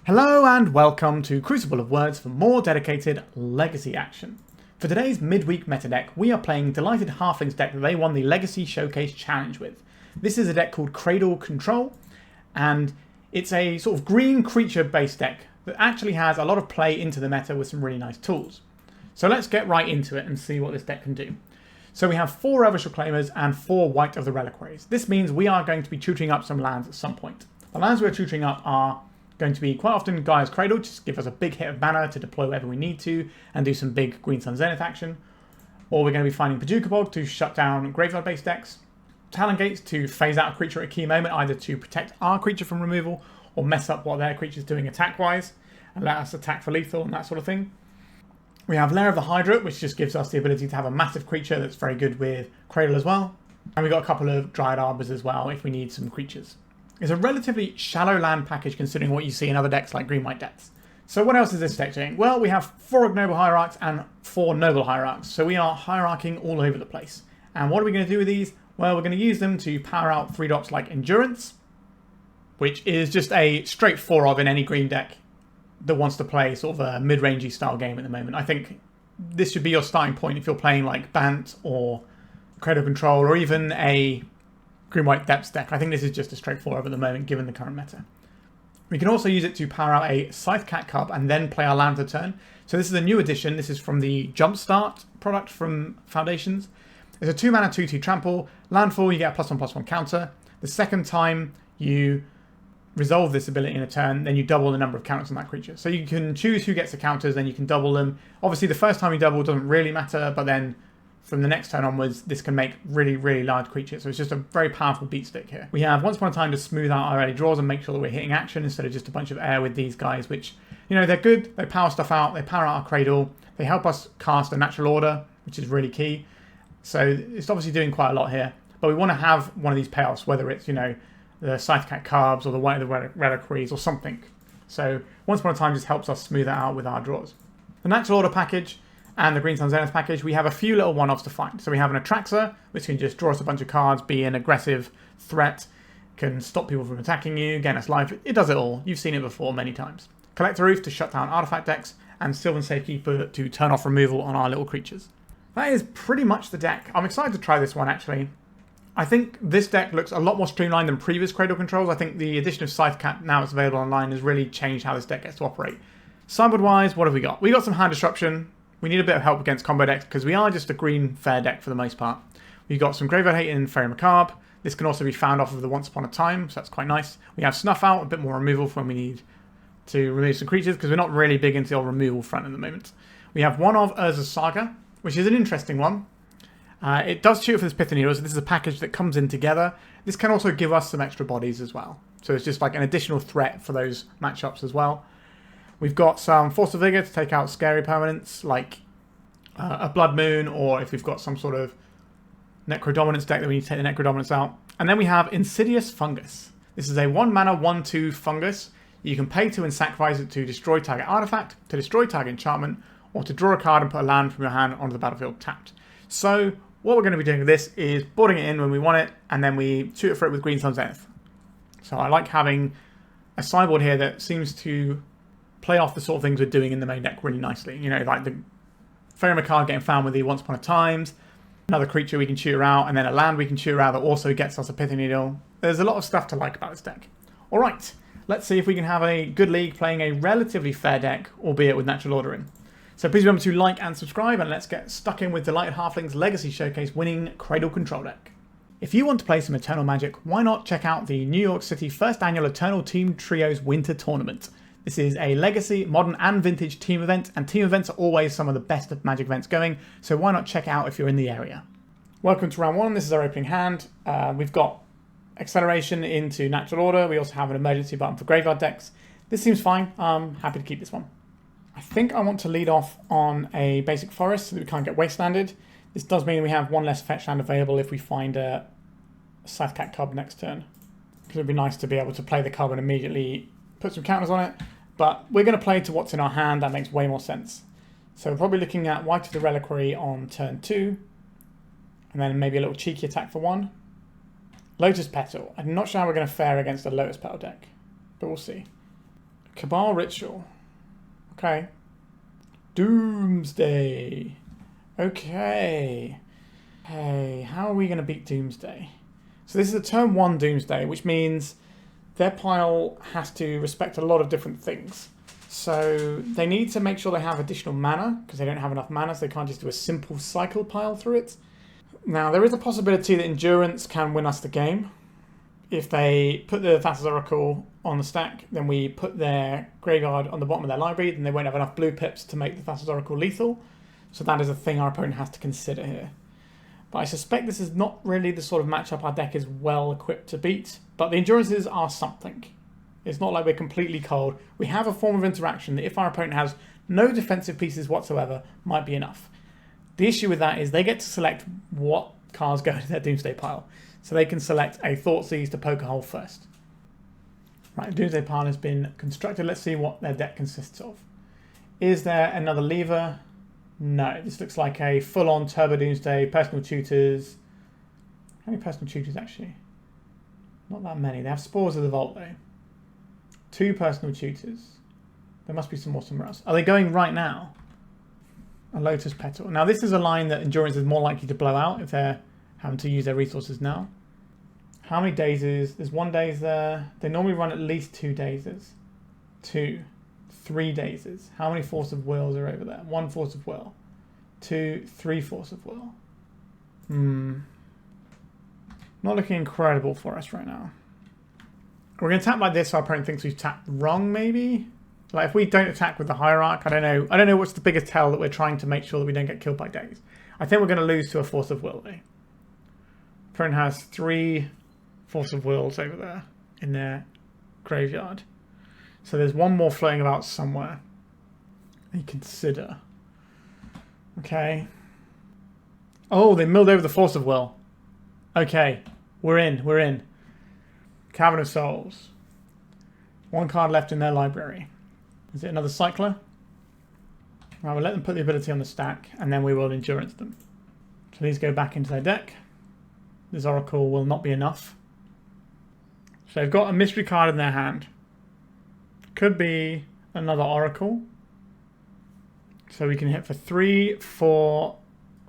Hello and welcome to Crucible of Words for more dedicated Legacy action. For today's midweek meta deck, we are playing Delighted Halfling's deck that they won the Legacy Showcase Challenge with. This is a deck called Cradle Control, and it's a sort of green creature based deck that actually has a lot of play into the meta with some really nice tools. So let's get right into it and see what this deck can do. So we have 4 Elvish Reclaimers and 4 Wight of the Reliquaries. This means we are going to be tutoring up some lands at some point. The lands we're tutoring up are going to be quite often Gaea's Cradle, just give us a big hit of mana to deploy wherever we need to and do some big Green Sun Zenith action. Or we're going to be finding Bojuka Bog to shut down graveyard-based decks. Talon Gates to phase out a creature at a key moment, either to protect our creature from removal or mess up what their creature's doing attack-wise and let us attack for lethal and that sort of thing. We have Lair of the Hydra, which just gives us the ability to have a massive creature that's very good with Cradle as well. And we've got a couple of Dryad Arbors as well if we need some creatures. It's a relatively shallow land package considering what you see in other decks like green-white decks. So what else is this deck doing? Well, we have 4 Ignoble Hierarchs and 4 Noble Hierarchs. So we are hierarching all over the place. And what are we going to do with these? Well, we're going to use them to power out 3 drops like Endurance, which is just a straight 4 of in any green deck that wants to play sort of a mid-rangey style game at the moment. I think this should be your starting point if you're playing like Bant or Cradle Control or even a green-white depths deck. I think this is just a straight 4 of at the moment given the current meta. We can also use it to power out a Scythecat Cub and then play our land of the turn. So this is a new addition. This is from the Jumpstart product from Foundations. It's a 2 mana 2/2 trample. Landfall, you get a +1/+1 counter. The second time you resolve this ability in a turn, then you double the number of counters on that creature. So you can choose who gets the counters, then you can double them. Obviously the first time you double doesn't really matter, but then from the next turn onwards, this can make really, really large creatures. So it's just a very powerful beat stick here. We have Once Upon a Time to smooth out our early draws and make sure that we're hitting action instead of just a bunch of air with these guys, which, you know, they're good. They power stuff out. They power out our Cradle. They help us cast a natural order, which is really key. So it's obviously doing quite a lot here. But we want to have one of these payoffs, whether it's, you know, the Scythecat Cubs or the Wight of the Reliquaries or something. So Once Upon a Time just helps us smooth that out with our draws. The natural order package and the Green Sun Zenith package, we have a few little one-offs to find. So we have an Atraxa, which can just draw us a bunch of cards, be an aggressive threat, can stop people from attacking you, gain us life. It does it all. You've seen it before many times. Collector Ouphe to shut down artifact decks, and Sylvan Safekeeper to turn off removal on our little creatures. That is pretty much the deck. I'm excited to try this one, actually. I think this deck looks a lot more streamlined than previous Cradle Controls. I think the addition of Scythecat, now it's available online, has really changed how this deck gets to operate. Sideboard-wise, what have we got? We got some hand disruption. We need a bit of help against combo decks because we are just a green fair deck for the most part. We've got some Graveyard Hate in Faerie Macabre. This can also be found off of the Once Upon a Time, so that's quite nice. We have Snuff Out, a bit more removal for when we need to remove some creatures because we're not really big into the removal front at the moment. We have one of Urza's Saga, which is an interesting one. It does tutor for this Pithing Needle, so this is a package that comes in together. This can also give us some extra bodies as well. So it's just like an additional threat for those matchups as well. We've got some Force of Vigor to take out scary permanents like a Blood Moon, or if we've got some sort of Necrodominance deck that we need to take the Necrodominance out. And then we have Insidious Fungus. This is a 1 mana 1/2 fungus. You can pay to and sacrifice it to destroy target artifact, to destroy target enchantment, or to draw a card and put a land from your hand onto the battlefield tapped. So what we're going to be doing with this is boarding it in when we want it, and then we tutor for it with Green Sun Zenith. So I like having a sideboard here that seems to play off the sort of things we're doing in the main deck really nicely. You know, like the Faerie Macabre getting found with the Once Upon a Times, another creature we can tutor out, and then a land we can tutor out that also gets us a Pithing Needle. There's a lot of stuff to like about this deck. Alright, let's see if we can have a good league playing a relatively fair deck, albeit with natural order in. So please remember to like and subscribe, and let's get stuck in with Delighted Halfling's Legacy Showcase winning Cradle Control deck. If you want to play some Eternal Magic, why not check out the New York City first annual Eternal Team Trios Winter Tournament. This is a Legacy, Modern and Vintage team event, and team events are always some of the best Magic events going, so why not check it out if you're in the area. Welcome to round 1, this is our opening hand. We've got Acceleration into Natural Order, we also have an emergency button for graveyard decks. This seems fine, I'm happy to keep this one. I think I want to lead off on a basic forest so that we can't get wastelanded. This does mean we have 1 less fetch land available if we find a Scythecat Cub next turn. Because it would be nice to be able to play the cub and immediately put some counters on it. But we're going to play to what's in our hand, that makes way more sense. So we're probably looking at Wight of the Reliquary on turn 2. And then maybe a little cheeky attack for 1. Lotus Petal. I'm not sure how we're going to fare against a Lotus Petal deck, but we'll see. Cabal Ritual. Okay. Doomsday. Okay. Hey, how are we going to beat Doomsday? So this is a turn 1 Doomsday, which means their pile has to respect a lot of different things. So they need to make sure they have additional mana, because they don't have enough mana, so they can't just do a simple cycle pile through it. Now, there is a possibility that Endurance can win us the game. If they put the Thassa's Oracle on the stack, then we put their graveyard on the bottom of their library, then they won't have enough blue pips to make the Thassa's Oracle lethal. So that is a thing our opponent has to consider here. But I suspect this is not really the sort of matchup our deck is well equipped to beat. But the Endurances are something. It's not like we're completely cold. We have a form of interaction that if our opponent has no defensive pieces whatsoever, might be enough. The issue with that is they get to select what cards go into their Doomsday pile. So they can select a Thoughtseize to poke a hole first. Right, the Doomsday pile has been constructed. Let's see what their deck consists of. Is there another lever? No, this looks like a full-on Turbo Doomsday, personal tutors. How many personal tutors actually? Not that many. They have Spores of the Vault though. 2 personal tutors. There must be some more somewhere else. Are they going right now? A Lotus Petal. Now this is a line that Endurance is more likely to blow out if they're having to use their resources now. How many dazes? There's 1 daze there. They normally run at least 2 dazes. 2. 3 dazes. How many Force of Wills are over there? 1 Force of Will. 2, 3 Force of Will. Not looking incredible for us right now. We're going to tap like this so our opponent thinks we've tapped wrong, maybe? Like if we don't attack with the Hierarch, I don't know. I don't know what's the biggest tell that we're trying to make sure that we don't get killed by daze. I think we're going to lose to a Force of Will, though. Opponent has 3 Force of Wills over there in their graveyard. So there's 1 more floating about somewhere. You consider. Okay. Oh, they milled over the Force of Will. Okay. We're in. Cavern of Souls. 1 card left in their library. Is it another Cycler? Right, we'll let them put the ability on the stack, and then we will Endurance them. So these go back into their deck. This Oracle will not be enough. So they've got a mystery card in their hand. Could be another Oracle. So we can hit for 3, 4,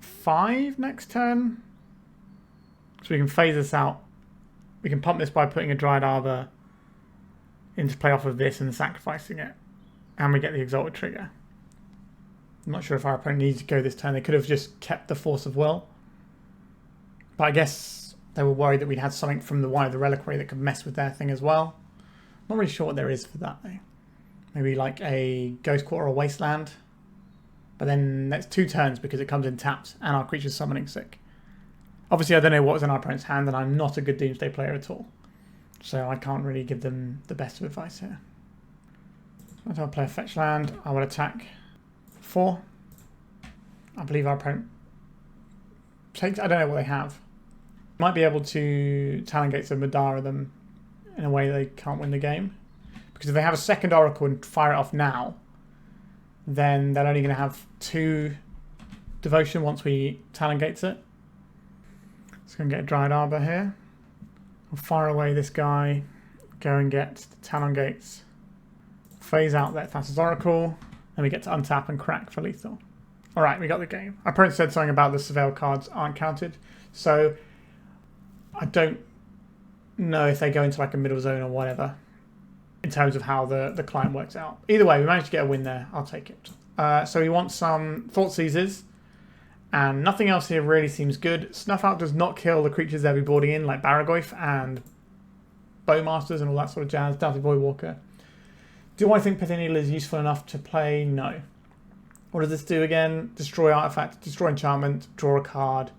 5 next turn. So we can phase this out. We can pump this by putting a Dryad Arbor into play off of this and sacrificing it. And we get the Exalted Trigger. I'm not sure if our opponent needs to go this turn. They could have just kept the Force of Will. But I guess they were worried that we'd had something from the Wight of the Reliquary that could mess with their thing as well. Not really sure what there is for that though. Maybe like a Ghost Quarter or Wasteland. But then that's 2 turns because it comes in taps and our creature's summoning sick. Obviously I don't know what was in our opponent's hand and I'm not a good Doomsday player at all. So I can't really give them the best of advice here. I'll play a fetch land. I will attack 4. I believe our opponent takes... I don't know what they have. Might be able to Talon Gates of Madara them in a way they can't win the game. Because if they have a second Oracle and fire it off now, then they're only going to have 2 Devotion once we Talon Gates it. So I'm going to get a Dryad Arbor here. We'll fire away this guy. Go and get the Talon Gates. Phase out that Thassa's Oracle. And we get to untap and crack for lethal. Alright, we got the game. Our opponent said something about the Surveil cards aren't counted. So I don't know if they go into like a middle zone or whatever in terms of how the client works out. Either way, we managed to get a win there. I'll take it. So we want some Thoughtseizes. And nothing else here really seems good. Snuff Out does not kill the creatures they'll be boarding in, like Barragoyf and Bowmasters and all that sort of jazz. Doughty Voidwalker. Do I think Pithing Needle is useful enough to play? No. What does this do again? Destroy artifact, destroy enchantment, draw a card,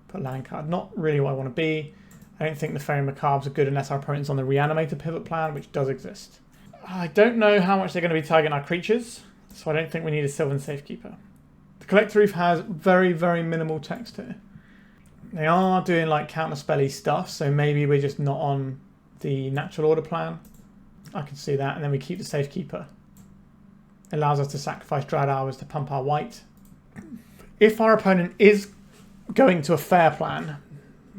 put a land card. Not really what I want to be. I don't think the Faerie Macabres are good unless our opponent's on the Reanimator pivot plan, which does exist. I don't know how much they're going to be targeting our creatures, so I don't think we need a Sylvan Safekeeper. The Collector Ouphe has very, very minimal text here. They are doing like counterspelly stuff, so maybe we're just not on the natural order plan. I can see that, and then we keep the Safekeeper. It allows us to sacrifice Dryad Arbors to pump our Wight. If our opponent is going to a fair plan,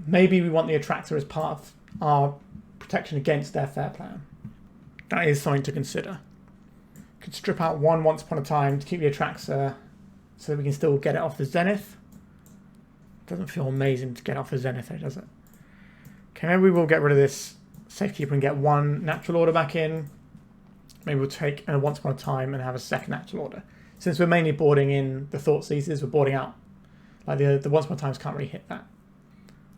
maybe we want the Atraxa as part of our protection against their fair plan. That is something to consider. Could strip out one Once Upon a Time to keep the Atraxa so that we can still get it off the Zenith. Doesn't feel amazing to get off the Zenith though, does it? Okay, maybe we will get rid of this Safekeeper and get one natural order back in. Maybe we'll take a Once Upon a Time and have a second natural order. Since we're mainly boarding in the Thoughtseizes, we're boarding out. Like the Once Upon a Times can't really hit that.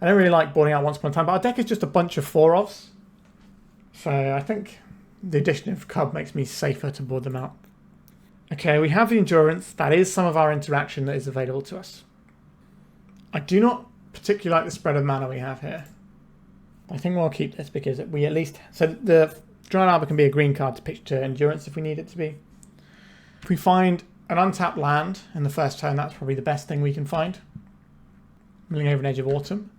I don't really like boarding out Once Upon a Time, but our deck is just a bunch of 4-ofs. So I think the addition of Cub makes me safer to board them out. Okay, we have the Endurance. That is some of our interaction that is available to us. I do not particularly like the spread of mana we have here. I think we'll keep this because we at least... So the Dryad Arbor can be a green card to pitch to Endurance if we need it to be. If we find an untapped land in the first turn, that's probably the best thing we can find. Milling over an Edge of Autumn.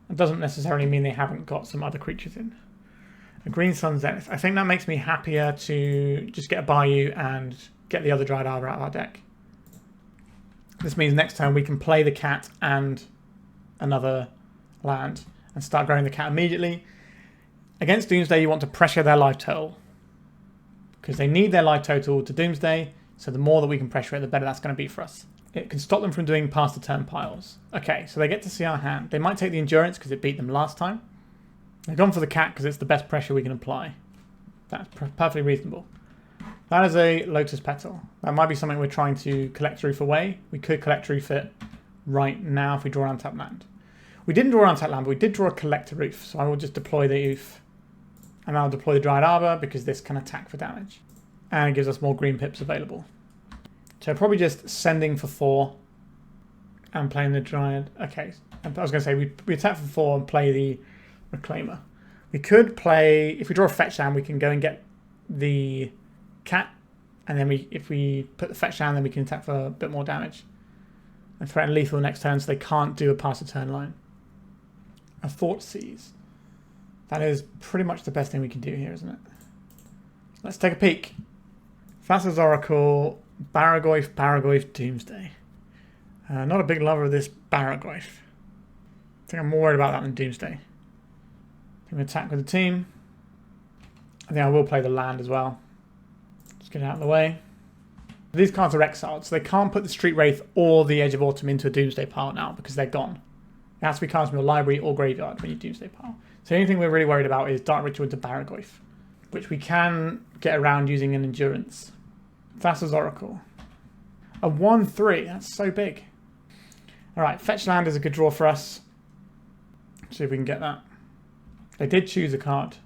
It doesn't necessarily mean they haven't got some other creatures in. A Green Sun Zenith. I think that makes me happier to just get a Bayou and get the other Dryad Arbor out of our deck. This means next turn we can play the cat and another land and start growing the cat immediately. Against Doomsday, you want to pressure their life total because they need their life total to Doomsday, so the more that we can pressure it, the better that's going to be for us. It can stop them from doing past the turn piles. Okay, so they get to see our hand. They might take the Endurance because it beat them last time. They've gone for the cat because it's the best pressure we can apply. That's perfectly reasonable. That is a Lotus Petal. That might be something we're trying to Collector Ouphe away. We could Collector Ouphe it right now if we draw an untapped land. We didn't draw an untapped land, but we did draw a Collector Ouphe, so I will just deploy the Ouphe. And I'll deploy the Dryad Arbor because this can attack for damage. And it gives us more green pips available. So probably just sending for 4 and playing the Dryad. Okay, I was going to say we attack for 4 and play the Reclaimer. We could play, if we draw a fetch land, we can go and get the cat. And then if we put the fetch down, then we can attack for a bit more damage. And threaten lethal next turn so they can't do a pass the turn line. A Thoughtseize. That is pretty much the best thing we can do here, isn't it? Let's take a peek. Thassa's Oracle, Barragoyf, Doomsday. Not a big lover of this Barragoyf. I think I'm more worried about that than Doomsday. I'm going to attack with the team. I think I will play the land as well. Just get it out of the way. These cards are exiled, so they can't put the Street Wraith or the Edge of Autumn into a Doomsday pile now because they're gone. It has to be cards from your library or graveyard when you Doomsday pile. So the only thing we're really worried about is Dark Ritual into Barragoyf, which we can get around using an Endurance. Thassa's Oracle. A 1/3, that's so big. Alright, Fetch Land is a good draw for us. Let's see if we can get that. They did choose a card.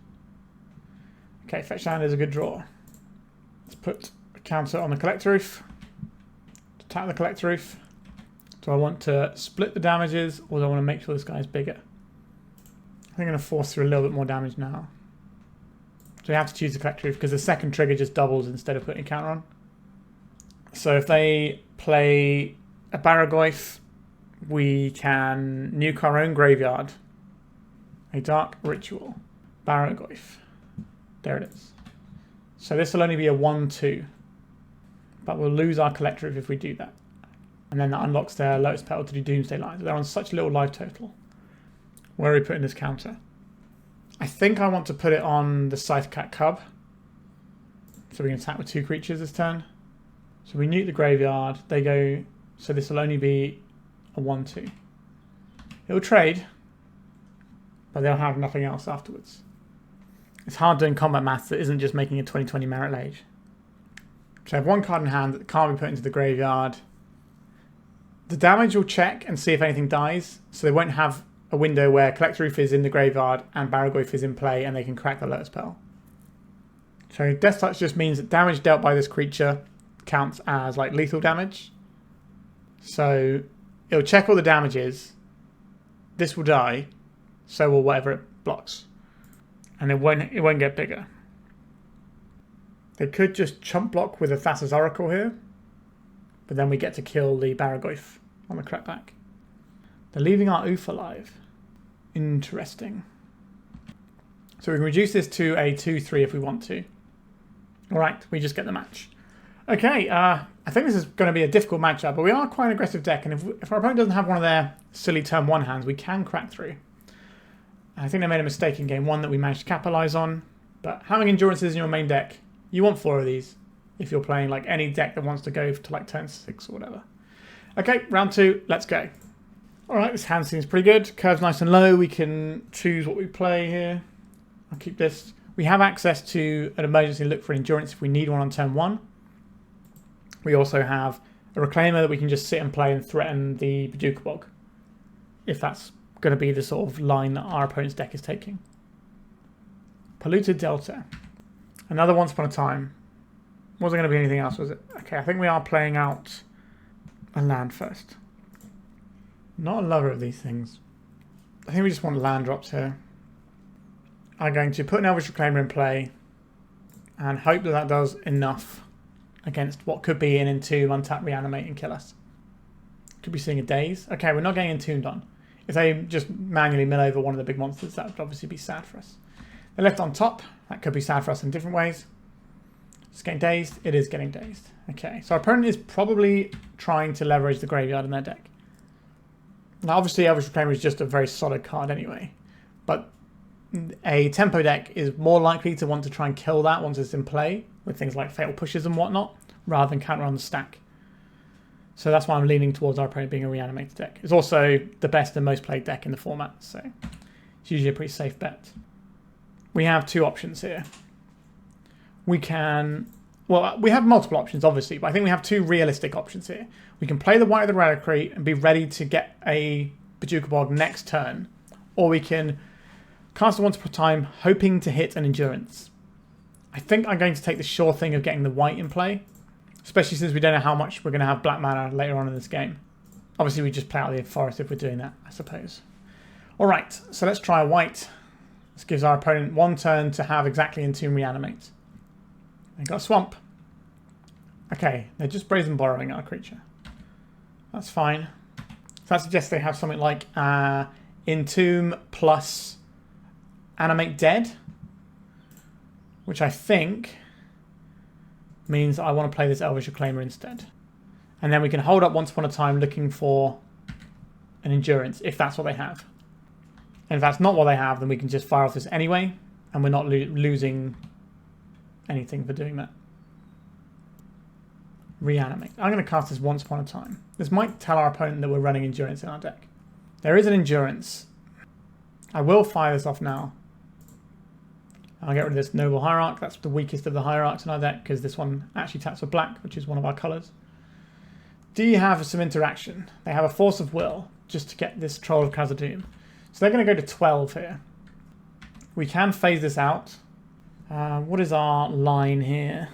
Okay, Fetch Land is a good draw. Let's put a counter on the Collector Ouphe. Attack the Collector Ouphe. Do I want to split the damages or do I want to make sure this guy is bigger? I think I'm going to force through a little bit more damage now. So we have to choose the Collector Ouphe because the second trigger just doubles instead of putting a counter on. So if they play a Barragoyf, we can nuke our own graveyard. A Dark Ritual. Barragoyf. There it is. So this will only be a 1/2. But we'll lose our Collector Ouphe if we do that. And then that unlocks their Lotus Petal to do Doomsday lines. They're on such little life total. Where are we putting this counter? I think I want to put it on the Scythecat Cub. So we can attack with 2 creatures this turn. So we nuke the graveyard. They go... So this will only be a 1/2. It will trade. But they'll have nothing else afterwards. It's hard doing combat maths that isn't just making a 20/20 Merit Lage. So I have 1 card in hand that can't be put into the graveyard. The damage will check and see if anything dies. So they won't have a window where Collector Ouphe is in the graveyard and Barragoyf is in play and they can crack the Lotus Petal. So Death Touch just means that damage dealt by this creature counts as like lethal damage. So it'll check all the damages. This will die. So will whatever it blocks. And it won't get bigger. They could just chump block with a Thassa's Oracle here. But then we get to kill the Barragoyf on the crackback. They're leaving our Ouphe alive. Interesting. So we can reduce this to a 2/3 if we want to. Alright, we just get the match. Okay, I think this is going to be a difficult matchup, but we are quite an aggressive deck, and if our opponent doesn't have one of their silly turn 1 hands, we can crack through. I think they made a mistake in game 1 that we managed to capitalise on, but having Endurances in your main deck, you want 4 of these. if you're playing like any deck that wants to go to like turn 6 or whatever. Okay, round 2, let's go. Alright, this hand seems pretty good. Curve's nice and low. We can choose what we play here. I'll keep this. We have access to an emergency look for endurance if we need one on turn 1. We also have a Reclaimer that we can just sit and play and threaten the Bojuka Bog, if that's going to be the sort of line that our opponent's deck is taking. Polluted Delta. Another Once Upon a Time. Wasn't going to be anything else, was it? Okay, I think we are playing out a land first. Not a lover of these things. I think we just want land drops here. I'm going to put an Elvish Reclaimer in play and hope that that does enough against what could be an Entomb, untap, reanimate and kill us. Could be seeing a Daze. Okay, we're not getting Entombed on. If they just manually mill over one of the big monsters, that would obviously be sad for us. They're left on top. That could be sad for us in different ways. It's getting dazed. It is getting dazed. Okay, so our opponent is probably trying to leverage the graveyard in their deck. Now, obviously, Elvish Reclaimer is just a very solid card anyway, but a tempo deck is more likely to want to try and kill that once it's in play with things like Fatal Pushes and whatnot, rather than counter on the stack. So that's why I'm leaning towards our opponent being a reanimated deck. It's also the best and most played deck in the format, so it's usually a pretty safe bet. We have 2 options here. We can... Well, we have multiple options, obviously, but I think we have 2 realistic options here. We can play the Wight of the Reliquary and be ready to get a Bojuka Bog next turn, or we can cast it once per time, hoping to hit an Endurance. I think I'm going to take the sure thing of getting the Wight in play, especially since we don't know how much we're going to have black mana later on in this game. Obviously, we just play out the forest if we're doing that, I suppose. Alright, so let's try a Wight. This gives our opponent 1 turn to have exactly Entomb reanimate. They got a Swamp. Okay, they're just Brazen Borrowing our creature. That's fine. So that suggests they have something like Entomb plus Animate Dead, which I think means I want to play this Elvish Reclaimer instead. And then we can hold up Once Upon a Time looking for an Endurance, if that's what they have. And if that's not what they have, then we can just fire off this anyway, and we're not losing anything for doing that. Reanimate. I'm going to cast this Once Upon a Time. This might tell our opponent that we're running Endurance in our deck. There is an Endurance. I will fire this off now. I'll get rid of this Noble Hierarch. That's the weakest of the Hierarchs in our deck, because this one actually taps for black, which is one of our colours. Do you have some interaction? They have a Force of Will, just to get this Troll of Khazad-dûm. So they're going to go to 12 here. We can phase this out. What is our line here?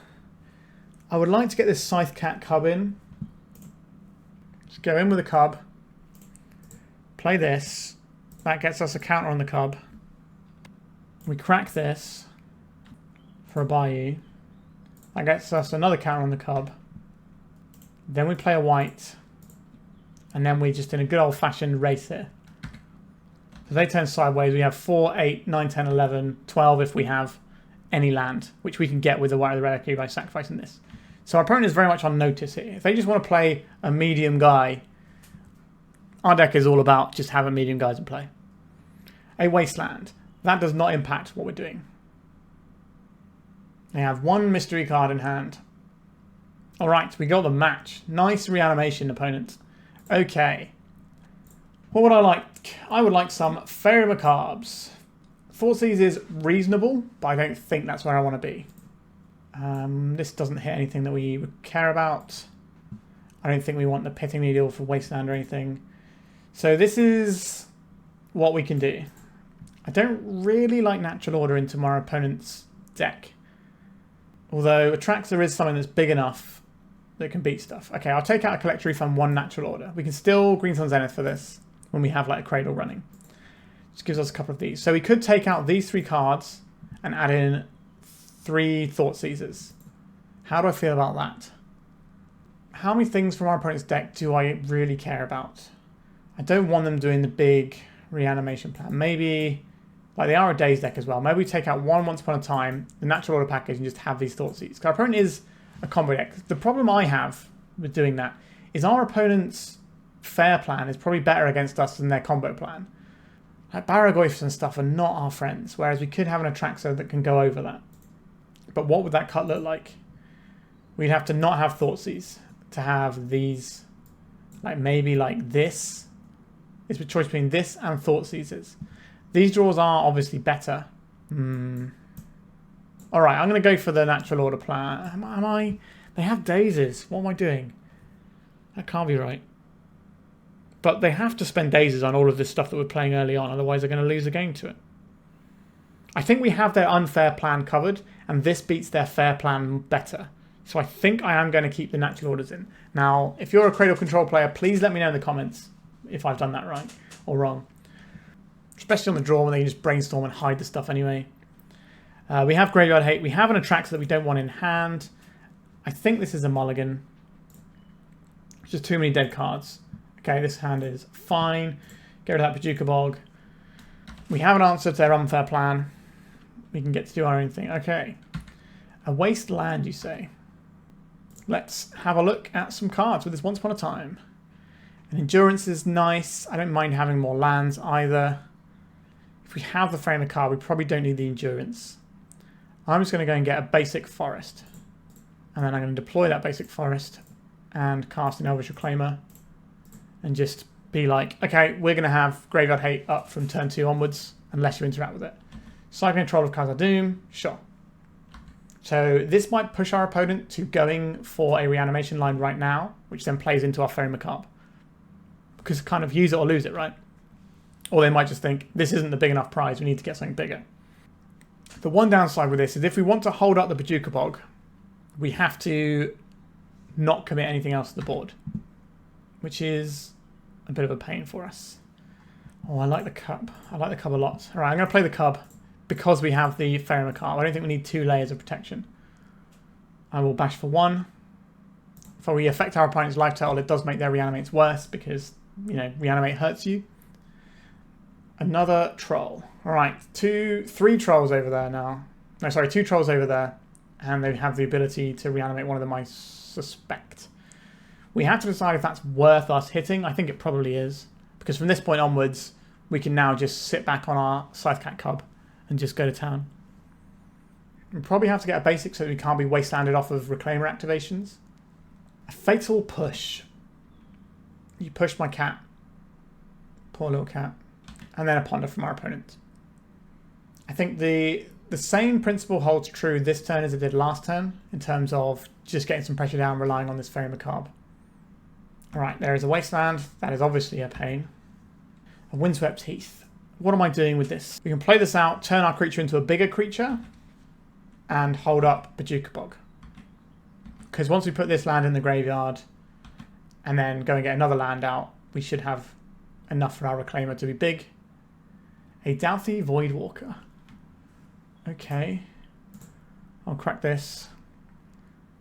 I would like to get this Scythecat Cub in. Just go in with a Cub. Play this. That gets us a counter on the Cub. We crack this for a Bayou. That gets us another counter on the Cub. Then we play a Wight. And then we're just in a good old-fashioned race here. So they turn sideways. We have 4, 8, 9, 10, 11, 12 if we have any land, which we can get with the Wight of the Reliquary by sacrificing this. So our opponent is very much on notice here. If they just want to play a medium guy, our deck is all about just having medium guys in play. A Wasteland. That does not impact what we're doing. They have 1 mystery card in hand. Alright, we got the match. Nice reanimation, opponent. Okay. What would I like? I would like some Faerie Macabres. Thoughtseize is reasonable, but I don't think that's where I want to be. This doesn't hit anything that we would care about. I don't think we want the Pithing Needle for Wasteland or anything. So this is what we can do. I don't really like Natural Order into my opponent's deck. Although Atraxa is something that's big enough that can beat stuff. Okay, I'll take out a Collector Ouphe and 1 Natural Order. We can still Green Sun Zenith for this when we have like a Cradle running. Just gives us a couple of these. So we could take out these 3 cards and add in 3 Thoughtseizers. How do I feel about that? How many things from our opponent's deck do I really care about? I don't want them doing the big reanimation plan. Maybe, like they are a Daze deck as well. Maybe we take out 1 Once Upon a Time, the Natural Order package, and just have these Thoughtseizers. Because our opponent is a combo deck. The problem I have with doing that is our opponent's fair plan is probably better against us than their combo plan. Like Barragoyfs and stuff are not our friends, whereas we could have an Atraxa that can go over that. But what would that cut look like? We'd have to not have Thoughtseize to have these, like maybe like this. It's a choice between this and Thoughtseizes. These draws are obviously better. Alright, I'm going to go for the natural order plan. Am I? They have daisies. What am I doing? That can't be right. But they have to spend daisies on all of this stuff that we're playing early on, otherwise they're going to lose the game to it. I think we have their unfair plan covered, and this beats their fair plan better. So I think I am going to keep the natural orders in. Now, if you're a Cradle Control player, please let me know in the comments if I've done that right or wrong. Especially on the draw when they can just brainstorm and hide the stuff anyway. We have Graveyard Hate. We have an Atraxa that we don't want in hand. I think this is a mulligan. It's just too many dead cards. Okay, this hand is fine. Get rid of that Bojuka Bog. We have an answer to their unfair plan. We can get to do our own thing. Okay. A wasteland, you say? Let's have a look at some cards with this Once Upon a Time. And Endurance is nice. I don't mind having more lands either. If we have the Faerie Macabre, we probably don't need the Endurance. I'm just going to go and get a basic forest. And then I'm going to deploy that basic forest and cast an Elvish Reclaimer. And just be like, okay, we're going to have Graveyard Hate up from turn 2 onwards, unless you interact with it. Cycling Troll of Khazad-dûm, sure. So this might push our opponent to going for a reanimation line right now, which then plays into our Faerie Macabre. Because kind of use it or lose it, right? Or they might just think, this isn't the big enough prize, we need to get something bigger. The one downside with this is if we want to hold up the Bojuka Bog, we have to not commit anything else to the board, which is a bit of a pain for us. Oh, I like the Cub. I like the Cub a lot. All right, I'm going to play the Cub because we have the Faerie Macabre. I don't think we need 2 layers of protection. I will bash for 1. If we affect our opponent's life total, it does make their reanimates worse because, you know, reanimate hurts you. Another troll. All right, 3 trolls over there now. No, sorry, 2 trolls over there. And they have the ability to reanimate one of them, I suspect. We have to decide if that's worth us hitting. I think it probably is. Because from this point onwards, we can now just sit back on our Scythecat Cub and just go to town. We probably have to get a basic so that we can't be wastelanded off of Reclaimer activations. A Fatal Push. You pushed my cat. Poor little cat. And then a Ponder from our opponent. I think the same principle holds true this turn as it did last turn in terms of just getting some pressure down, relying on this Faerie Macabre. Alright, there is a wasteland. That is obviously a pain. A Windswept Heath. What am I doing with this? We can play this out, turn our creature into a bigger creature, and hold up Bojuka Bog. Because once we put this land in the graveyard, and then go and get another land out, we should have enough for our Reclaimer to be big. A Dauthi Voidwalker. Okay. I'll crack this.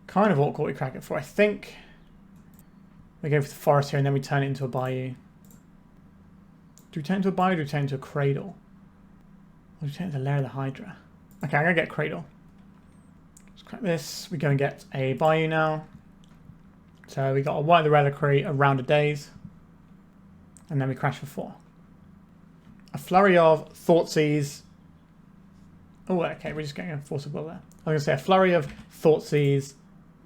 Kind of awkward what we crack it for. I think we go for the forest here and then we turn it into a Bayou. Do we turn it into a Bayou or do we turn it into a Cradle? Or do we turn it into Lair of the Hydra? Okay, I'm going to get Cradle. Let's crack this. We go and get a Bayou now. So we got a Wight the Reliquary, a Round of Days. And then we crash for 4. A flurry of Thoughtseize. Oh, okay, we're just getting a Force of Will there. I was going to say a flurry of Thoughtseize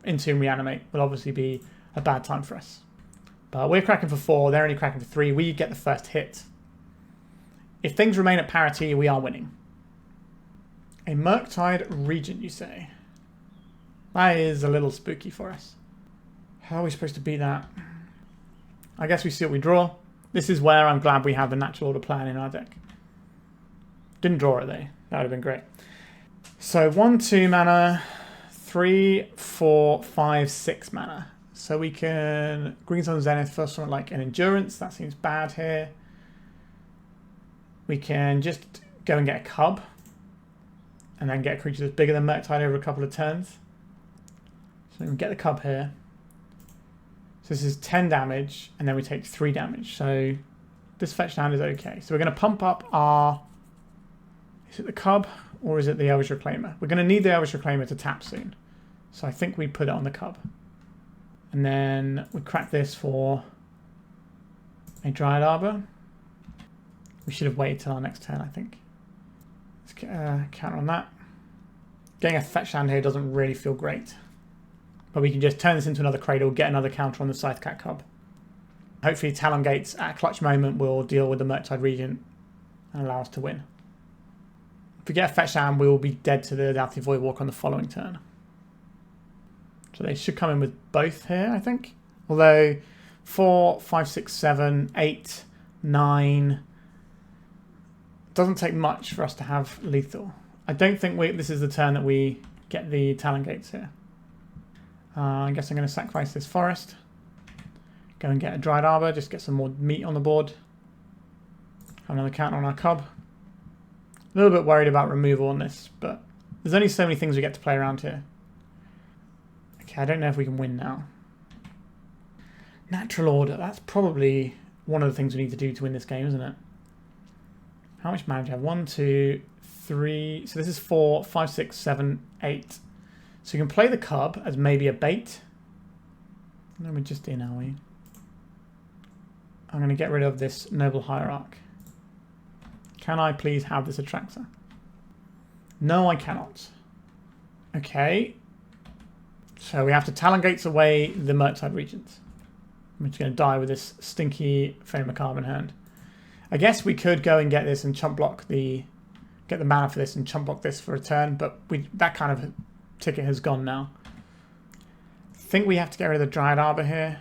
into Reanimate will obviously be a bad time for us. But we're cracking for 4, they're only cracking for 3. We get the first hit. If things remain at parity, we are winning. A Murktide Regent, you say? That is a little spooky for us. How are we supposed to beat that? I guess we see what we draw. This is where I'm glad we have the natural order plan in our deck. Didn't draw it though. That would have been great. So 1, 2 mana, 3, 4, 5, 6 mana. So we can Green Sun Zenith first one like an Endurance. That seems bad here. We can just go and get a Cub. And then get a creature that's bigger than Murktide over a couple of turns. So we can get the Cub here. So this is 10 damage, and then we take 3 damage. So this fetch down is okay. So we're going to pump up our... Is it the Cub, or is it the Elvish Reclaimer? We're going to need the Elvish Reclaimer to tap soon. So I think we put it on the Cub. And then we crack this for a Dryad Arbor. We should have waited till our next turn, I think. Let's get a counter on that. Getting a fetch land here doesn't really feel great. But we can just turn this into another Cradle, get another counter on the Scythecat Cub. Hopefully Talon Gates at a clutch moment will deal with the Murktide Regent and allow us to win. If we get a fetch down, we will be dead to the Doughty Voidwalker on the following turn. So they should come in with both here, I think. Although 4, 5, 6, 7, 8, 9... doesn't take much for us to have lethal. I don't think this is the turn that we get the Talon Gates here. I guess I'm going to sacrifice this forest. Go and get a Dryad Arbor, just get some more meat on the board. Have another counter on our Cub. A little bit worried about removal on this, but there's only so many things we get to play around here. Okay, I don't know if we can win now. Natural Order, that's probably one of the things we need to do to win this game, isn't it? How much mana do you have? 1, 2, 3. So this is 4, 5, 6, 7, 8. So you can play the Cub as maybe a bait. No, we're just in, are we? I'm going to get rid of this Noble Hierarch. Can I please have this Atraxa? No, I cannot. Okay. So we have to Talon Gates away the Murktide Regents. I'm just going to die with this stinky Faerie Macabre in hand. I guess we could go and get this and chump block get the mana for this and chump block this for a turn, but that kind of ticket has gone now. I think we have to get rid of the Dryad Arbor here.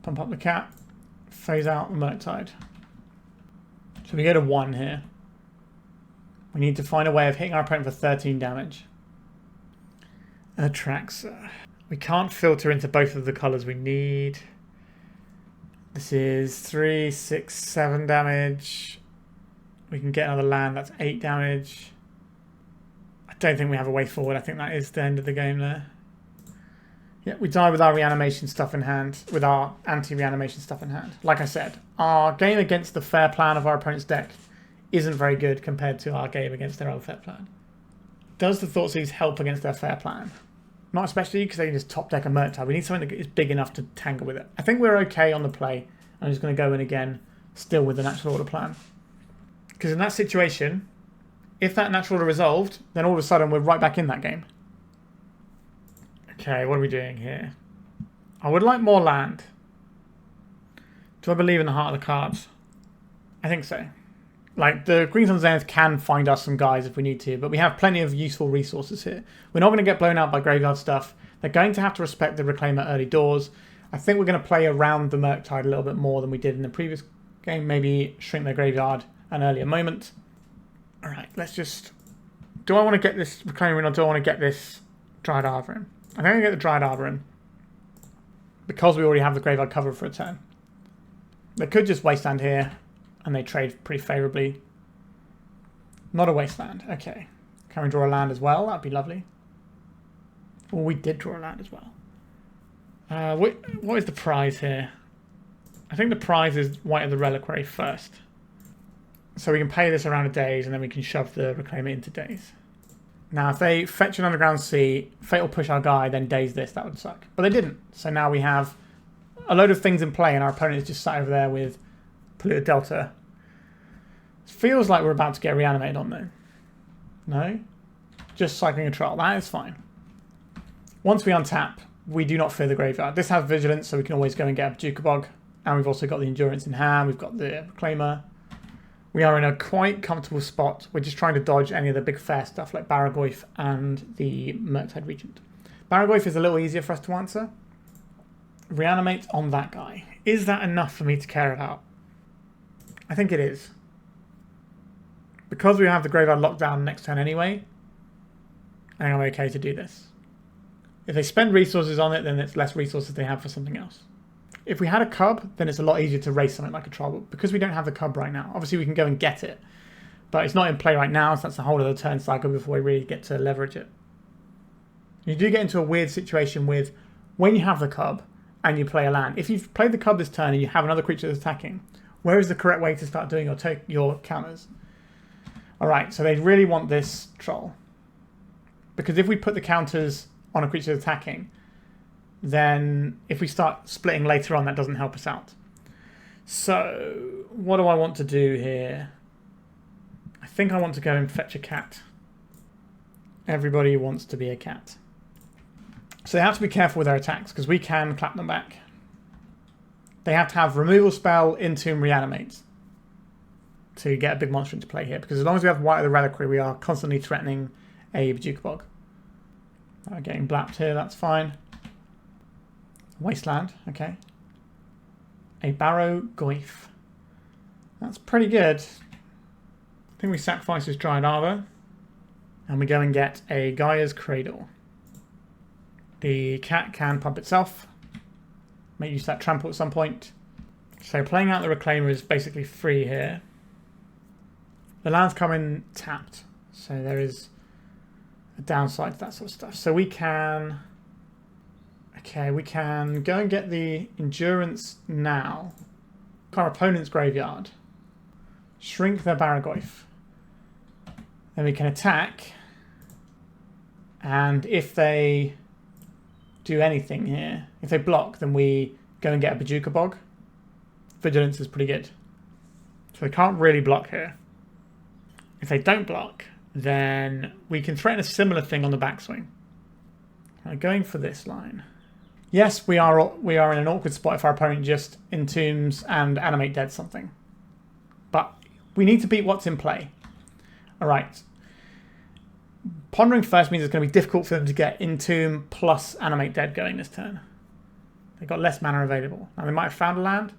Pump up the cat. Phase out the Murktide. So we go to 1 here. We need to find a way of hitting our opponent for 13 damage. Atraxa. We can't filter into both of the colours we need. This is 3, 6, 7 damage. We can get another land, that's 8 damage. I don't think we have a way forward. I think that is the end of the game there. Yeah, we die with our reanimation stuff in hand, with our anti-reanimation stuff in hand. Like I said, our game against the fair plan of our opponent's deck isn't very good compared to our game against their other fair plan. Does the Thoughtseize help against their fair plan? Not especially because they can just top deck a Murktide. We need something that is big enough to tangle with it. I think we're okay on the play. I'm just going to go in again, still with the Natural Order plan. Because in that situation, if that Natural Order resolved, then all of a sudden we're right back in that game. Okay, what are we doing here? I would like more land. Do I believe in the heart of the cards? I think so. Like, the Greens on Zenith can find us some guys if we need to, but we have plenty of useful resources here. We're not going to get blown out by graveyard stuff. They're going to have to respect the Reclaimer early doors. I think we're going to play around the Murktide a little bit more than we did in the previous game. Maybe shrink their graveyard an earlier moment. Alright, let's just... Do I want to get this Reclaimer in or do I want to get this Dryad Arbor in? I'm going to get the Dryad Arbor in. Because we already have the graveyard covered for a turn. They could just wasteland here. And they trade pretty favourably. Not a wasteland. Okay. Can we draw a land as well? That'd be lovely. Well, we did draw a land as well. What is the prize here? I think the prize is Wight of the Reliquary first. So we can pay this around a daze and then we can shove the Reclaimer into daze. Now, if they fetch an Underground Sea, Fatal Push our guy, then daze this, that would suck. But they didn't. So now we have a load of things in play and our opponent is just sat over there with Polluted Delta. It feels like we're about to get reanimated on though. No? Just cycling a troll. That is fine. Once we untap, we do not fear the graveyard. This has Vigilance, so we can always go and get a Bojuka Bog. And we've also got the Endurance in hand. We've got the Reclaimer. We are in a quite comfortable spot. We're just trying to dodge any of the big fair stuff like Barragoyf and the Murktide Regent. Barragoyf is a little easier for us to answer. Reanimate on that guy. Is that enough for me to care about? I think it is. Because we have the graveyard locked down next turn anyway, I think I'm okay to do this. If they spend resources on it, then it's less resources they have for something else. If we had a Cub, then it's a lot easier to race something like a troll. But because we don't have the Cub right now, obviously we can go and get it. But it's not in play right now, so that's a whole other turn cycle before we really get to leverage it. You do get into a weird situation with when you have the Cub and you play a land. If you've played the Cub this turn and you have another creature that's attacking, where is the correct way to start doing your counters? Alright, so they really want this troll. Because if we put the counters on a creature attacking, then if we start splitting later on, that doesn't help us out. So, what do I want to do here? I think I want to go and fetch a cat. Everybody wants to be a cat. So they have to be careful with their attacks because we can clap them back. They have to have removal spell, Entomb, reanimate to get a big monster into play here. Because as long as we have Wight of the Reliquary, we are constantly threatening a Bojuka Bog. Getting blapped here, that's fine. Wasteland, okay. A Barrow Goyf. That's pretty good. I think we sacrifice this Dryad Arbor. And we go and get a Gaea's Cradle. The cat can pump itself. Make use of that trample at some point. So playing out the Reclaimer is basically free here. The lands come in tapped. So there is a downside to that sort of stuff. So we can... Okay, we can go and get the Endurance now. Our opponent's graveyard. Shrink their Barragoyf. Then we can attack. And if they do anything here, if they block, then we go and get a Bojuka Bog. Vigilance is pretty good. So they can't really block here. If they don't block, then we can threaten a similar thing on the backswing. Going for this line. Yes, we are in an awkward spot if our opponent just entombs and animate dead something. But we need to beat what's in play. Alright. Pondering first means it's going to be difficult for them to get Entomb plus Animate Dead going this turn. They've got less mana available. Now they might have found a land.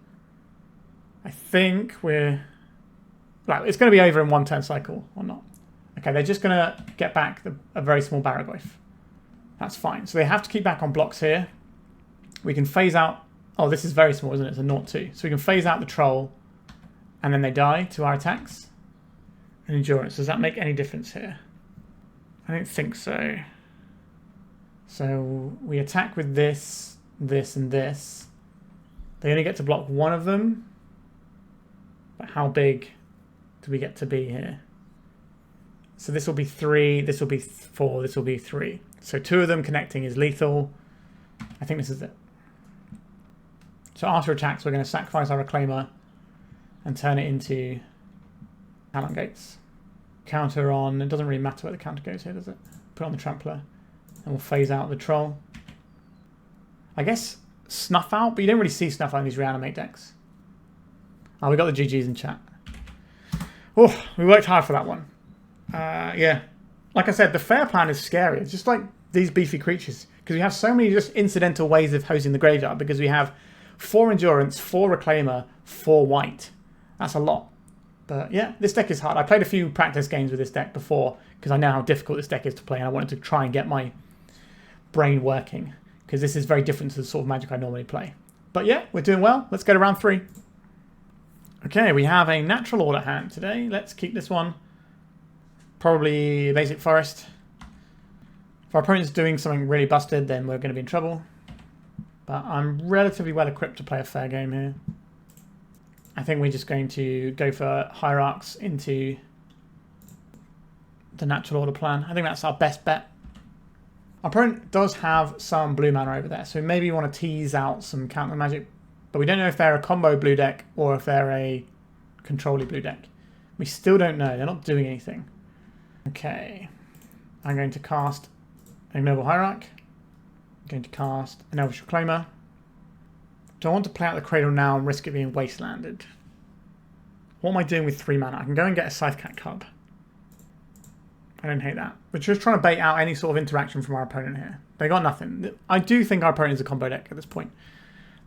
I think we're... Right, it's going to be over in one turn cycle or not. Okay, they're just going to get back a very small Barragoyf. That's fine. So they have to keep back on blocks here. We can phase out... Oh, this is very small, isn't it? It's a 0-2. So we can phase out the Troll and then they die to our attacks. And Endurance. Does that make any difference here? I don't think so. So we attack with this, this, and this. They only get to block one of them. But how big do we get to be here? So this will be 3, this will be 4, this will be 3. So 2 of them connecting is lethal. I think this is it. So after attacks, we're going to sacrifice our Reclaimer and turn it into Talon Gates. Counter on, it doesn't really matter where the counter goes here, does it? Put on the Trampler and we'll phase out the Troll. I guess Snuff Out, but you don't really see Snuff Out in these reanimate decks. Oh, we got the GGs in chat. Oh, we worked hard for that one. Yeah. Like I said, the fair plan is scary. It's just like these beefy creatures. Because we have so many just incidental ways of hosing the graveyard. Because we have 4 Endurance, 4 Reclaimer, 4 Wight. That's a lot. But yeah, this deck is hard. I played a few practice games with this deck before because I know how difficult this deck is to play and I wanted to try and get my brain working because this is very different to the sort of Magic I normally play. But yeah, we're doing well. Let's go to round 3. Okay, we have a natural order hand today. Let's keep this one. Probably basic forest. If our opponent's doing something really busted, then we're going to be in trouble. But I'm relatively well equipped to play a fair game here. I think we're just going to go for Hierarchs into the natural order plan. I think that's our best bet. Our opponent does have some blue mana over there, so maybe you want to tease out some counter magic. But we don't know if they're a combo blue deck or if they're a control-y blue deck. We still don't know. They're not doing anything. Okay. I'm going to cast a Noble Hierarch. I'm going to cast an Elvish Reclaimer. Do I want to play out the Cradle now and risk it being wastelanded? What am I doing with 3 mana? I can go and get a Scythecat Cub. I don't hate that. We're just trying to bait out any sort of interaction from our opponent here. They got nothing. I do think our opponent is a combo deck at this point.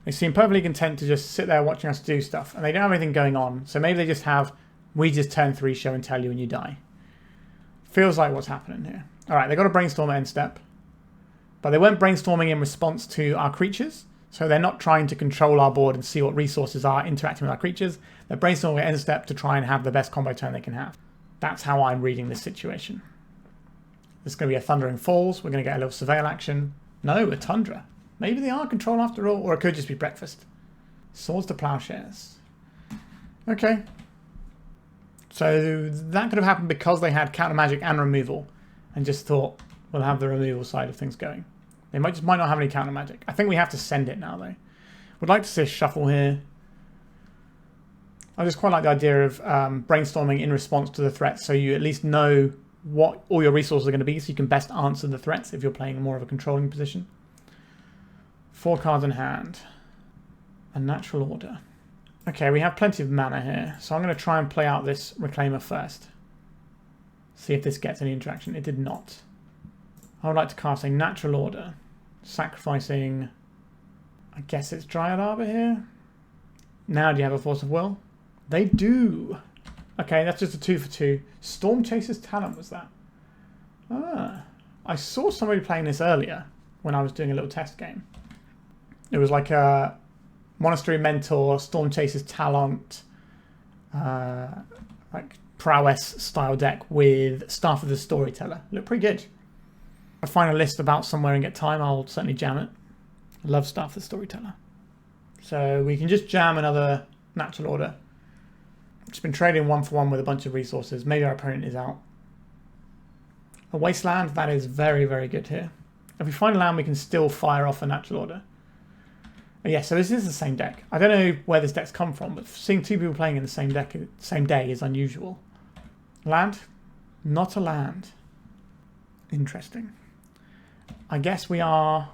They seem perfectly content to just sit there watching us do stuff. And they don't have anything going on. So maybe they just have, we just turn 3 show and tell you and you die. Feels like what's happening here. Alright, they got a Brainstorm at end step. But they weren't brainstorming in response to our creatures. So they're not trying to control our board and see what resources are interacting with our creatures. They're brainstorming at end step to try and have the best combo turn they can have. That's how I'm reading this situation. There's going to be a Thundering Falls. We're going to get a little Surveil action. No, a Tundra. Maybe they are control after all, or it could just be breakfast. Swords to Plowshares. Okay. So that could have happened because they had counter magic and removal and just thought we'll have the removal side of things going. They might not have any counter magic. I think we have to send it now though. Would like to see a shuffle here. I just quite like the idea of brainstorming in response to the threats so you at least know what all your resources are going to be so you can best answer the threats if you're playing more of a controlling position. 4 cards in hand. A natural order. Okay, we have plenty of mana here, so I'm going to try and play out this Reclaimer first. See if this gets any interaction. It did not. I would like to cast a natural order, sacrificing, I guess it's Dryad Arbor here. Now do you have a Force of Will? They do. Okay, that's just a 2 for 2. Storm Chaser's Talon was that. Ah, I saw somebody playing this earlier when I was doing a little test game. It was like a Monastery Mentor, Storm Chaser's Talent, like prowess style deck with Staff of the Storyteller. Looked pretty good. If I find a list about somewhere and get time, I'll certainly jam it. I love Staff of the Storyteller. So we can just jam another natural order. Just been trading 1 for 1 with a bunch of resources. Maybe our opponent is out. A Wasteland, that is very, very good here. If we find a land, we can still fire off a natural order. Yeah, so this is the same deck. I don't know where this deck's come from, but seeing 2 people playing in the same deck, same day is unusual. Land? Not a land. Interesting. I guess we are...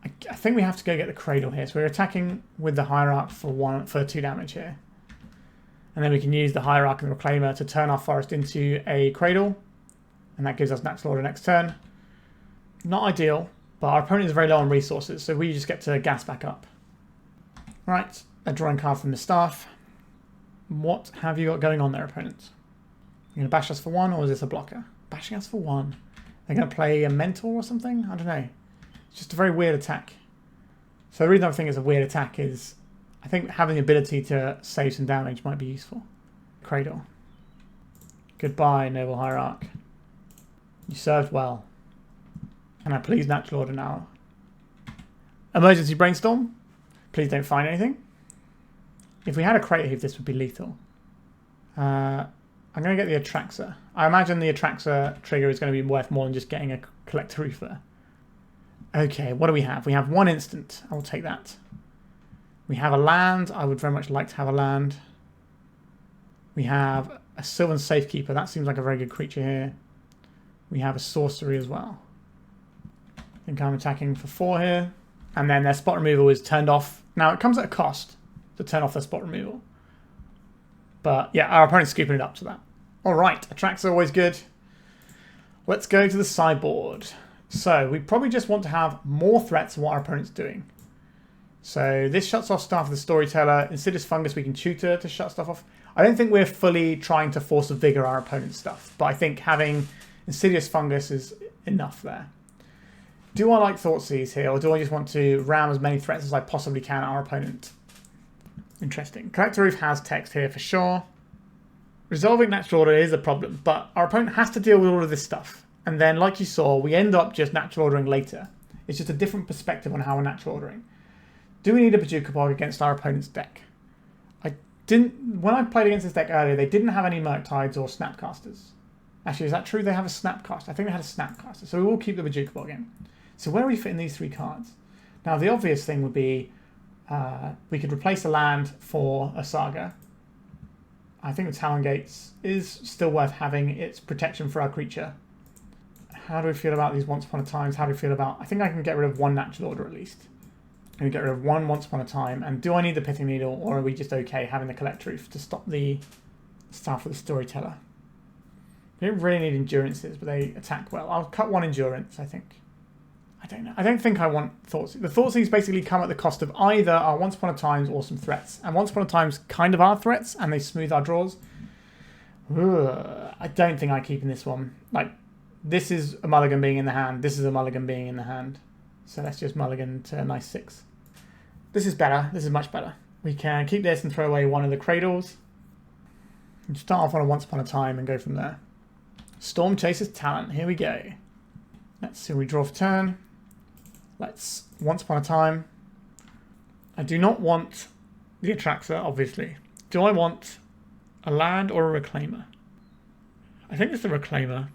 I think we have to go get the Cradle here. So we're attacking with the Hierarch for 2 damage here. And then we can use the Hierarch and the Reclaimer to turn our forest into a Cradle. And that gives us natural order next turn. Not ideal, but our opponent is very low on resources, so we just get to gas back up. Right, a drawing card from the staff. What have you got going on there, opponent? You're going to bash us for 1, or is this a blocker? Bashing us for 1. They're going to play a Mentor or something? I don't know. It's just a very weird attack. So the reason I think it's a weird attack is I think having the ability to save some damage might be useful. Cradle. Goodbye, Noble Hierarch. You served well. Can I please natural order now? Emergency Brainstorm. Please don't find anything. If we had a Cradle Heath, this would be lethal. I'm going to get the Atraxa. I imagine the Atraxa trigger is going to be worth more than just getting a Collector Ouphe there. Okay, what do we have? We have 1 instant. I will take that. We have a land. I would very much like to have a land. We have a Sylvan Safekeeper. That seems like a very good creature here. We have a sorcery as well. I think I'm attacking for 4 here. And then their spot removal is turned off. Now, it comes at a cost to turn off their spot removal. But yeah, our opponent's scooping it up to that. All right, Atraxa always good. Let's go to the sideboard. So we probably just want to have more threats than what our opponent's doing. So this shuts off Staff of the Storyteller. Insidious Fungus we can tutor to shut stuff off. I don't think we're fully trying to Force of Vigor our opponent's stuff, but I think having Insidious Fungus is enough there. Do I like Thoughtseize here, or do I just want to ram as many threats as I possibly can at our opponent? Interesting. Collector Ouphe has text here for sure. Resolving natural order is a problem, but our opponent has to deal with all of this stuff. And then, like you saw, we end up just natural ordering later. It's just a different perspective on how we're natural ordering. Do we need a Bojuka Bog against our opponent's deck? When I played against this deck earlier, they didn't have any Murktides or Snapcasters. Actually, is that true? They have a Snapcaster. I think they had a Snapcaster. So we will keep the Bojuka Bog in. So where are we fitting these 3 cards? Now, the obvious thing would be we could replace a land for a Saga. I think the Talon Gates is still worth having. Its protection for our creature. How do we feel about these Once Upon a Times? How do we feel about... I think I can get rid of 1 natural order at least. And we get rid of 1 Once Upon a Time. And do I need the Pithing Needle, or are we just okay having the Collector Ouphe to stop the Staff of the Storyteller? We don't really need endurances, but they attack well. I'll cut 1 endurance, I think. I don't know. I don't think I want Thoughtseize. The Thoughtseize basically come at the cost of either our Once Upon a Times or some threats. And Once Upon a Times kind of are threats, and they smooth our draws. Ugh, I don't think I'm keeping this one. Like, this is a mulligan being in the hand. This is a mulligan being in the hand. So let's just mulligan to a nice 6. This is better. This is much better. We can keep this and throw away 1 of the Cradles. And start off on a Once Upon a Time and go from there. Storm Chaser's Talon. Here we go. Let's see. We draw for turn. Let's Once Upon a Time. I do not want the Atraxa, obviously. Do I want a land or a Reclaimer? I think it's the Reclaimer.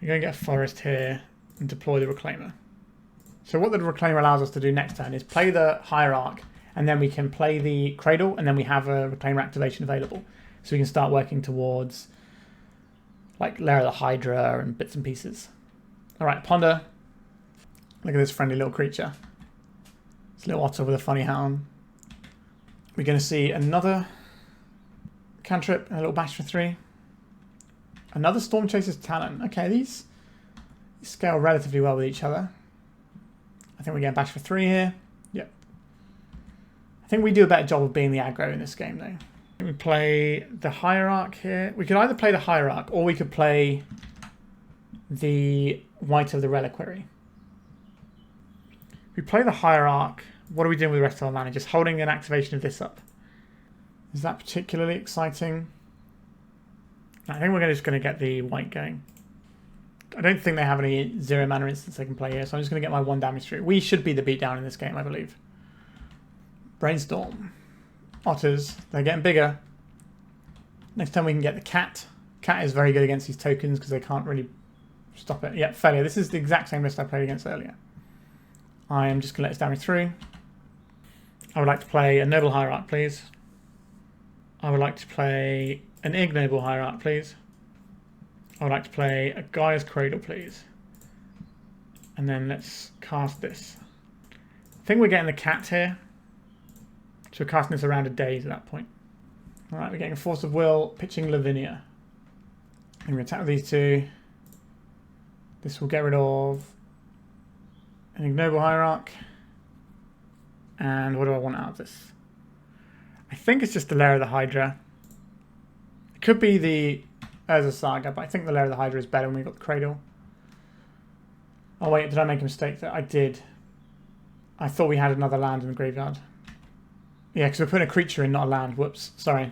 We're going to get a forest here and deploy the Reclaimer. So what the Reclaimer allows us to do next turn is play the Hierarch, and then we can play the Cradle, and then we have a Reclaimer activation available. So we can start working towards like Lair of the Hydra and bits and pieces. Alright, Ponder. Look at this friendly little creature. This little otter with a funny hat on. We're going to see another cantrip and a little bash for 3. Another Storm Chaser's Talon. Okay, these scale relatively well with each other. I think we get bash for 3 here. Yep. I think we do a better job of being the aggro in this game, though. We play the Hierarch here. We could either play the Hierarch or we could play the Wight of the Reliquary. If we play the Hierarch, what are we doing with the rest of our mana? Just holding an activation of this up. Is that particularly exciting? I think we're just going to get the Wight going. I don't think they have any 0 mana instants they can play here, so I'm just going to get my 1 damage through. We should be the beatdown in this game, I believe. Brainstorm. Otters, they're getting bigger. Next time we can get the cat. Cat is very good against these tokens because they can't really stop it. Yep, failure. This is the exact same list I played against earlier. I am just going to let this damage through. I would like to play a Noble Hierarch, please. I would like to play an Ignoble Hierarch, please. I would like to play a Gaea's Cradle, please. And then let's cast this. I think we're getting the cat here. So we're casting this around a daze at that point. Alright, we're getting a Force of Will, pitching Lavinia. And we attack with these 2. This will get rid of an Ignoble Hierarch. And what do I want out of this? I think it's just the Lair of the Hydra. It could be the Urza Saga, but I think the Lair of the Hydra is better when we got the Cradle. Oh wait, did I make a mistake there? I did. I thought we had another land in the graveyard. Yeah, because we're putting a creature in, not a land. Whoops, sorry.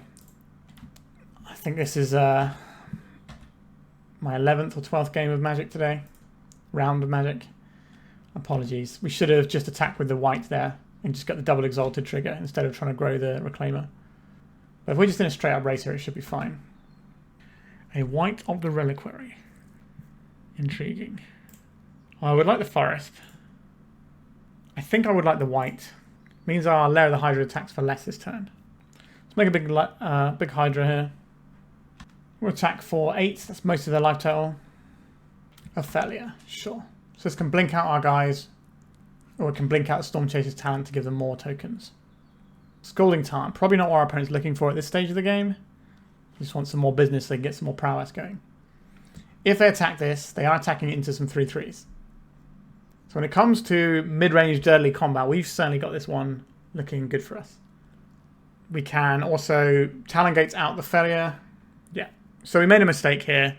I think this is my 11th or 12th game of Magic today. Round of Magic. Apologies. We should have just attacked with the Wight there and just got the double exalted trigger instead of trying to grow the Reclaimer. But if we're just in a straight up racer, it should be fine. A Wight of the Reliquary. Intriguing. I would like the Forest. I think I would like the Wight. Means our Lair of the Hydra attacks for less this turn. Let's make a big Hydra here. We'll attack for 8. That's most of their life total. A failure, sure. So this can blink out our guys, or it can blink out the Storm Chaser's Talon to give them more tokens. Scalding Tarn, probably not what our opponent's looking for at this stage of the game. Just want some more business so they can get some more prowess going. If they attack this, they are attacking it into some 3/3s. So when it comes to mid-range dirtly combat, we've certainly got this one looking good for us. We can also Talon Gates out the failure. Yeah. So we made a mistake here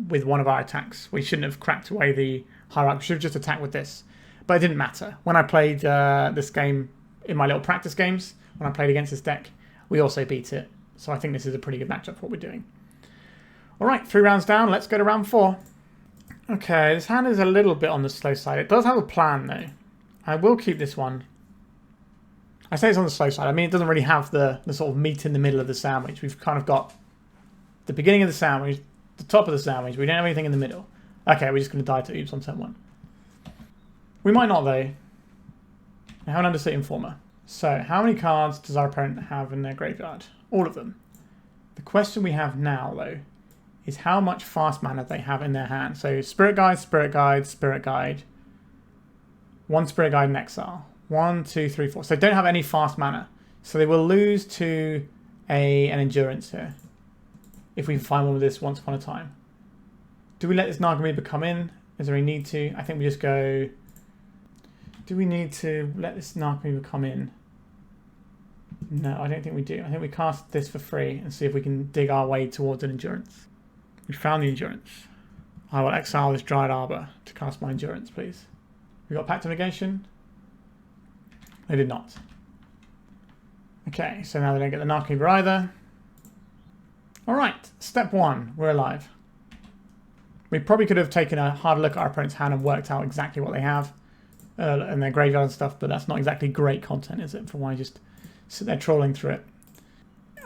with one of our attacks. We shouldn't have cracked away the Hierarch. We should have just attacked with this. But it didn't matter. When I played this game in my little practice games, when I played against this deck, we also beat it. So I think this is a pretty good matchup for what we're doing. Alright, 3 rounds down. Let's go to round 4. Okay, this hand is a little bit on the slow side. It does have a plan, though. I will keep this one. I say it's on the slow side. I mean, it doesn't really have the sort of meat in the middle of the sandwich. We've kind of got the beginning of the sandwich, the top of the sandwich. We don't have anything in the middle. Okay, we're just going to die to Ouphe on turn 1. We might not, though. I have an Undersea Informer. So, how many cards does our opponent have in their graveyard? All of them. The question we have now, though, is how much fast mana they have in their hand. So Spirit Guide, Spirit Guide, Spirit Guide. 1 Spirit Guide in exile. 1, 2, 3, 4. So they don't have any fast mana. So they will lose to an Endurance here. If we can find one with this once upon a time. Do we let this Nagameba come in? Is there a need to? I think we just go... Do we need to let this Nagameba come in? No, I don't think we do. I think we cast this for free and see if we can dig our way towards an Endurance. We found the Endurance. I will exile this Dryad Arbor to cast my Endurance, please. We got Pact of Negation? They did not. Okay, so now they don't get the Nagameba either. Alright, step 1. We're alive. We probably could have taken a hard look at our opponent's hand and worked out exactly what they have in their graveyard and stuff, but that's not exactly great content, is it? For why just sit there trawling through it.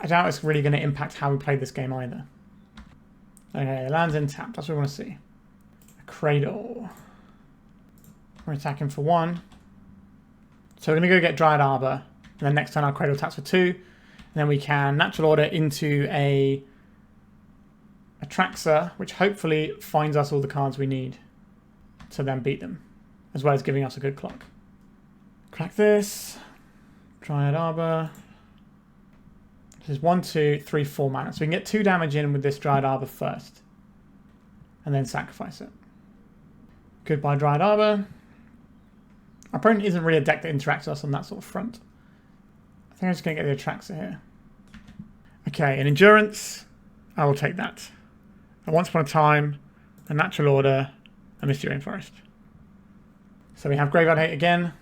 I doubt it's really going to impact how we play this game either. Okay, the land's in tap. That's what we want to see. A Cradle. We're attacking for 1. So we're going to go get Dryad Arbor. And then next turn our Cradle attacks for 2. And then we can natural order into a Atraxa, which hopefully finds us all the cards we need to then beat them. as well as giving us a good clock. Crack this. Dryad Arbor. This is 1, 2, 3, 4 mana. So we can get 2 damage in with this Dryad Arbor first. And then sacrifice it. Goodbye, Dryad Arbor. Our opponent isn't really a deck that interacts with us on that sort of front. I think I'm just going to get the Atraxa here. Okay, an Endurance. I will take that. A Once Upon a Time, a Natural Order, a Misty Rainforest. So we have Graveyard Hate again.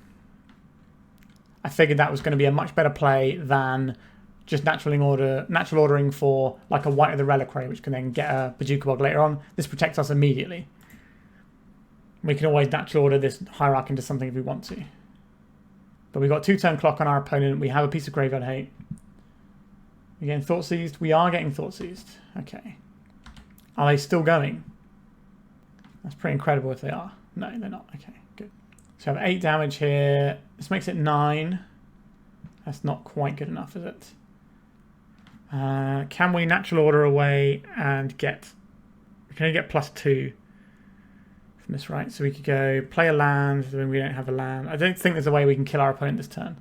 I figured that was going to be a much better play than just natural ordering for like a Wight of the Reliquary, which can then get a Bojuka Bog later on. This protects us immediately. We can always natural order this Hierarch into something if we want to. But we've got 2-turn clock on our opponent. We have a piece of Graveyard Hate. We're getting Thought Seized. We are getting Thought Seized. Okay. Are they still going? That's pretty incredible if they are. No, they're not. Okay, good. So I have 8 damage here. This makes it 9. That's not quite good enough, is it? Can we natural order away and get... We can only get +2 from this, right? So we could go play a land when we don't have a land. I don't think there's a way we can kill our opponent this turn.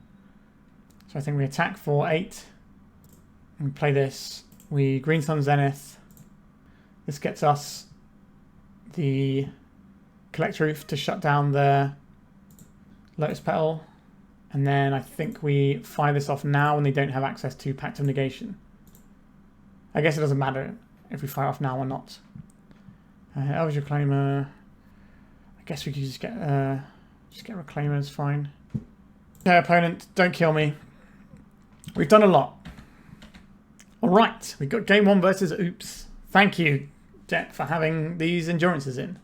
So I think we attack for 8. And we play this. We Green Sun Zenith. This gets us the Collector Ouphe to shut down the Lotus Petal. And then I think we fire this off now when they don't have access to Pact of Negation. I guess it doesn't matter if we fire off now or not. Elvish Reclaimer. I guess we could just get Reclaimers, fine. Okay, opponent, don't kill me. We've done a lot. Alright, we've got game 1 versus Ouphe. Thank you, deck, for having these endurances in.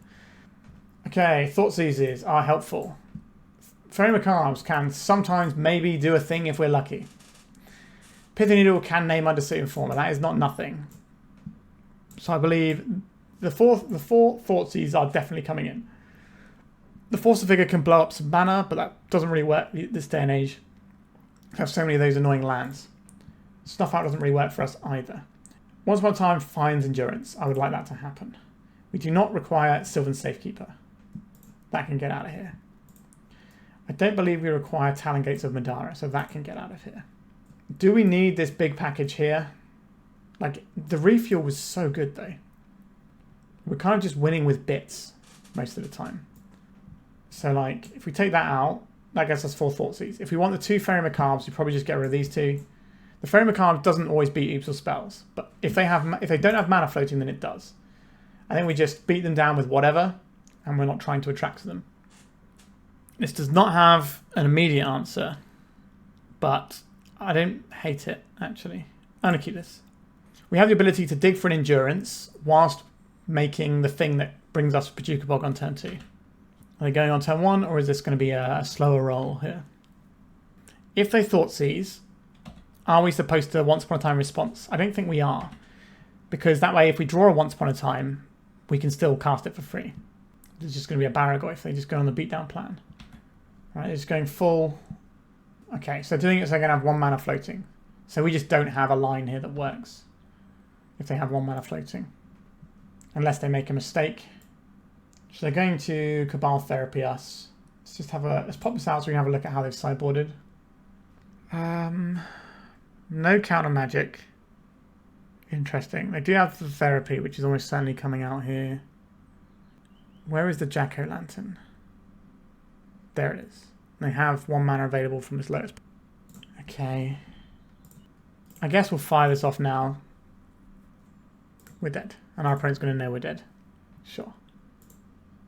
Okay, Thought Seizes are helpful. Faerie Macabres can sometimes maybe do a thing if we're lucky. Pithing Needle can name under Suit Informer. That is not nothing. So I believe the four Thought Seizes are definitely coming in. The Force of Vigor can blow up some mana, but that doesn't really work this day and age. We have so many of those annoying lands. Snuff Out doesn't really work for us either. Once Upon a Time finds Endurance. I would like that to happen. We do not require Sylvan Safekeeper. That can get out of here. I don't believe we require Talon Gates of Madara, so that can get out of here. Do we need this big package here? Like, the refuel was so good, though. We're kind of just winning with bits most of the time. So, like, if we take that out, that gets us 4 Thoughtseize. If we want the 2 Faerie Macabres, we probably just get rid of these 2. The Faerie Macabre doesn't always beat Ouphe or spells, but if they don't have mana floating, then it does. I think we just beat them down with whatever, and we're not trying to attract them. This does not have an immediate answer, but I don't hate it, actually. I'm going to keep this. We have the ability to dig for an Endurance whilst making the thing that brings us Bojuka Bog on turn 2. Are they going on turn 1, or is this going to be a slower roll here? If they Thought Seize, are we supposed to Once Upon a Time response? I don't think we are, because that way if we draw a Once Upon a Time, we can still cast it for free. It's just going to be a Barragoy if they just go on the beatdown plan. Right, it's going full. Okay, so doing it so they're going to have 1 mana floating. So we just don't have a line here that works if they have 1 mana floating. Unless they make a mistake. So they're going to Cabal Therapy us. Let's pop this out so we can have a look at how they've sideboarded. No counter magic. Interesting. They do have the Therapy, which is almost certainly coming out here. Where is the Jack-O-Lantern? There it is. They have 1 mana available from this Lotus. Okay. I guess we'll fire this off now. We're dead. And our opponent's going to know we're dead. Sure.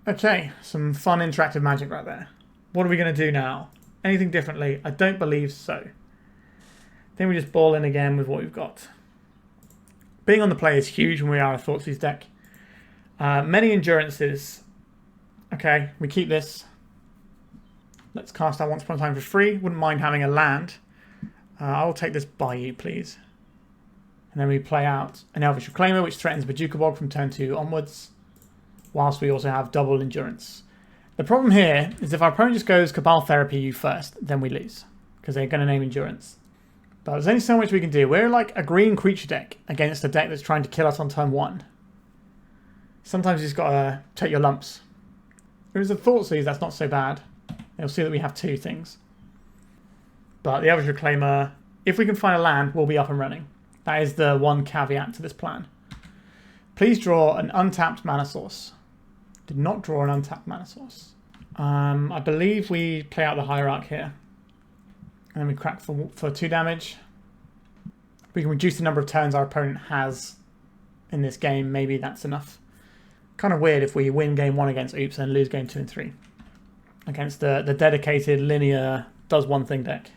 Okay. Some fun interactive magic right there. What are we going to do now? Anything differently? I don't believe so. I think we just ball in again with what we've got. Being on the play is huge when we are a Thoughtseize deck. Many Endurances. Okay, we keep this. Let's cast our Once Upon a Time for free. Wouldn't mind having a land. I'll take this Bayou, please. And then we play out an Elvish Reclaimer, which threatens Bojuka Bog from turn 2 onwards, whilst we also have double Endurance. The problem here is if our opponent just goes Cabal Therapy you first, then we lose, because they're going to name Endurance. But there's only so much we can do. We're like a green creature deck against a deck that's trying to kill us on turn 1. Sometimes you just got to take your lumps. There is a Thoughtseize, that's not so bad. They'll see that we have 2 things. But the Elvish Reclaimer, if we can find a land, we'll be up and running. That is the one caveat to this plan. Please draw an untapped mana source. Did not draw an untapped mana source. I believe we play out the Hierarch here. And then we crack for 2 damage. We can reduce the number of turns our opponent has in this game. Maybe that's enough. Kind of weird if we win game 1 against Ouphe and lose game 2 and 3. Against the dedicated linear does one thing deck.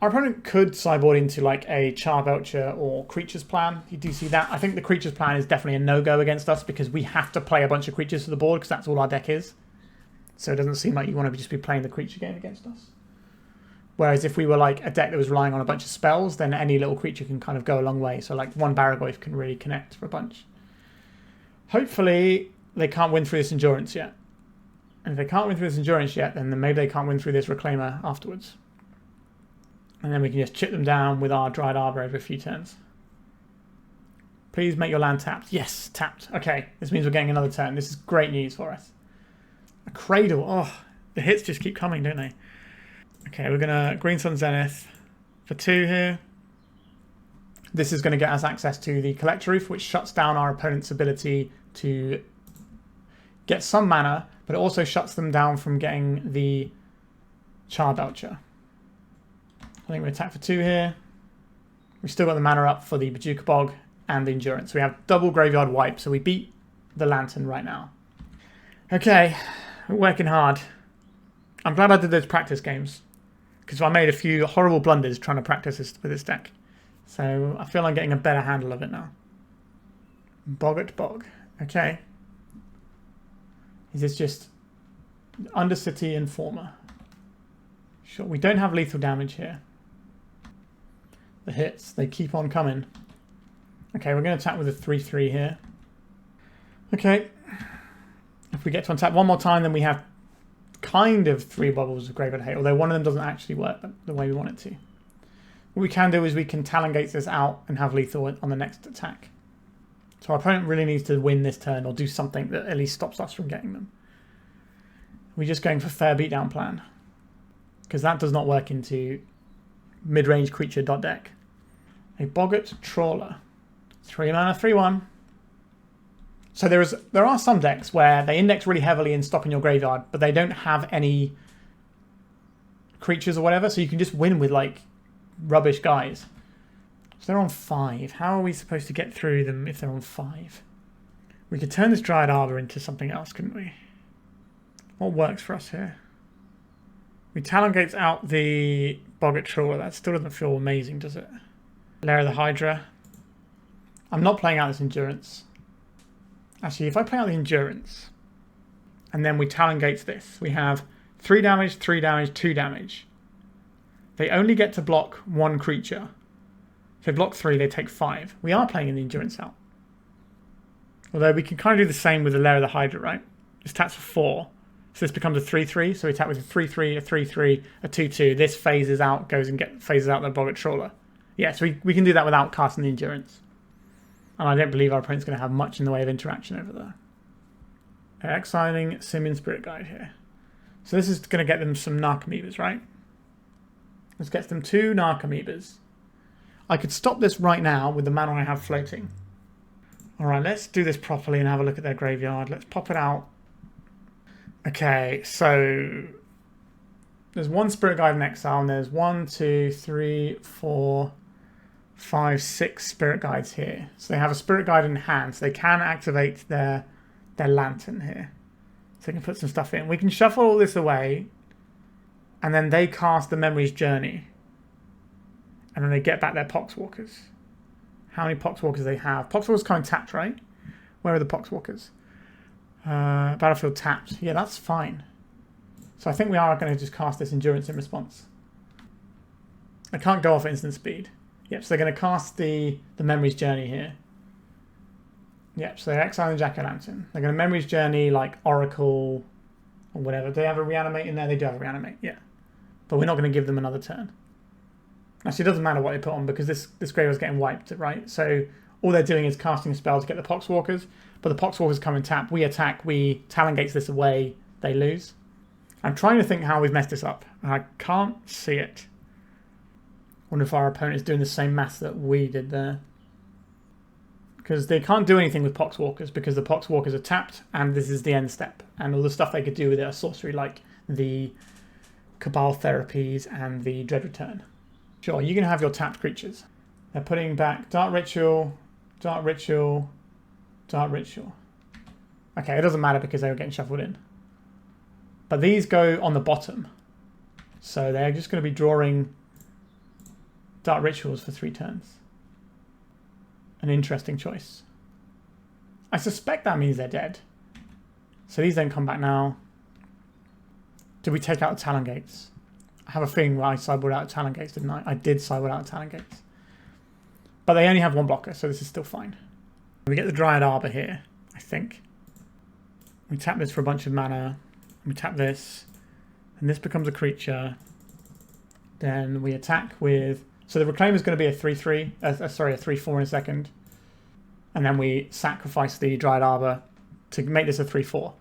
Our opponent could sideboard into like a Charbelcher or Creatures plan. You do see that. I think the Creatures plan is definitely a no-go against us because we have to play a bunch of creatures to the board because that's all our deck is. So it doesn't seem like you want to just be playing the creature game against us. Whereas if we were like a deck that was relying on a bunch of spells, then any little creature can kind of go a long way. So like one Barragoyf can really connect for a bunch. Hopefully they can't win through this Endurance yet. And if they can't win through this Endurance yet, then maybe they can't win through this Reclaimer afterwards. And then we can just chip them down with our Dryad Arbor over a few turns. Please make your land tapped. Yes, tapped. Okay, this means we're getting another turn. This is great news for us. A Cradle. Oh, the hits just keep coming, don't they? Okay, we're going to Green Sun Zenith for 2 here. This is going to get us access to the Collector Ouphe, which shuts down our opponent's ability to get some mana, but it also shuts them down from getting the Charbelcher. I think we attack for 2 here. We've still got the mana up for the Bojuka Bog and the Endurance. So we have double graveyard wipe, so we beat the Lantern right now. Okay, we're working hard. I'm glad I did those practice games, because I made a few horrible blunders trying to practice this with this deck. So I feel I'm getting a better handle of it now. Boggart Bog. Okay. Is this just Undercity Informer? Sure, we don't have lethal damage here. The hits, they keep on coming. Okay, we're going to attack with a 3-3 here. Okay. If we get to untap one more time, then we have kind of 3 bubbles of Graveyard Hate, although one of them doesn't actually work the way we want it to. What we can do is we can Talon Gates this out and have lethal on the next attack. So our opponent really needs to win this turn or do something that at least stops us from getting them. We're just going for fair beatdown plan, because that does not work into mid-range creature deck. A Boggart Trawler. 3 mana, 3-1. So there are some decks where they index really heavily in stopping your graveyard, but they don't have any creatures or whatever, so you can just win with like rubbish guys. So they're on 5. How are we supposed to get through them if they're on 5? We could turn this Dryad Arbor into something else, couldn't we? What works for us here? We Talon Gates out the Boggart Trawler. That still doesn't feel amazing, does it? Lair of the Hydra. I'm not playing out this Endurance. Actually, if I play out the Endurance, and then we Talon Gates this, we have 3 damage, 3 damage, 2 damage. They only get to block 1 creature. If they block 3, they take 5. We are playing in the Endurance out. Although we can kind of do the same with the Lair of the Hydra, right? This attacks for 4. So this becomes a 3-3. So we attack with a 3-3, a 3-3, a 2-2. This phases out, phases out the Boggart Trawler. Yeah, so we can do that without casting the Endurance. And I don't believe our opponent's going to have much in the way of interaction over there. They're exiling Simian Spirit Guide here. So this is going to get them some Narcomoebas, right? This gets them 2 Narcomoebas. I could stop this right now with the mana I have floating. Alright, let's do this properly and have a look at their graveyard. Let's pop it out. Okay, so there's 1 Spirit Guide in exile, and there's 1, 2, 3, 4, 5, 6 Spirit Guides here. So they have a Spirit Guide in hand, so they can activate their Lantern here. So they can put some stuff in. We can shuffle all this away, and then they cast the Memory's Journey. And then they get back their Poxwalkers. How many Poxwalkers they have? Poxwalkers come tapped, right? Where are the Poxwalkers? Battlefield tapped. Yeah, that's fine. So I think we are going to just cast this Endurance in response. I can't go off instant speed. Yep, so they're going to cast the Memory's Journey here. Yep, so they're exiling Jack-o'-lantern. They're going to Memory's Journey like Oracle or whatever. Do they have a Reanimate in there? They do have a Reanimate, yeah. But we're not going to give them another turn. Actually, it doesn't matter what they put on because this graveyard's getting wiped, right? So all they're doing is casting a spell to get the Poxwalkers, but the Poxwalkers come and tap, we attack, we Talon Gates this away, they lose. I'm trying to think how we've messed this up, and I can't see it. I wonder if our opponent is doing the same math that we did there. Because they can't do anything with Poxwalkers, because the Poxwalkers are tapped, and this is the end step. And all the stuff they could do with it are sorcery, like the Cabal Therapies and the Dread Return. Sure, you can have your tapped creatures. They're putting back Dark Ritual, Dark Ritual, Dark Ritual. Okay, it doesn't matter because they were getting shuffled in. But these go on the bottom. So they're just going to be drawing Dark Rituals for 3 turns. An interesting choice. I suspect that means they're dead. So these don't come back now. Did we take out the Talon Gates? I have a feeling where I sideboard out Talon Gates, didn't I? I did sideboard out Talon Gates. But they only have 1 blocker, so this is still fine. We get the Dryad Arbor here, I think. We tap this for a bunch of mana. We tap this. And this becomes a creature. Then we attack with... So the Reclaimer is going to be a 3-3. Sorry, a 3-4 in a second. And then we sacrifice the Dryad Arbor to make this a 3-4.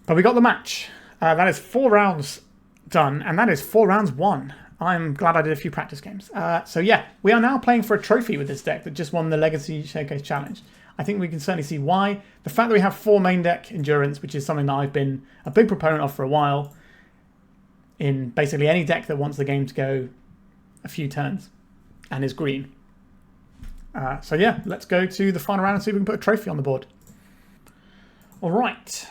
But we got the match. That is 4 rounds done. And that is 4 rounds won. I'm glad I did a few practice games. So yeah, we are now playing for a trophy with this deck that just won the Legacy Showcase Challenge. I think we can certainly see why. The fact that we have 4 main deck Endurance, which is something that I've been a big proponent of for a while, in basically any deck that wants the game to go a few turns and is green. So yeah, let's go to the final round and see if we can put a trophy on the board. Alright,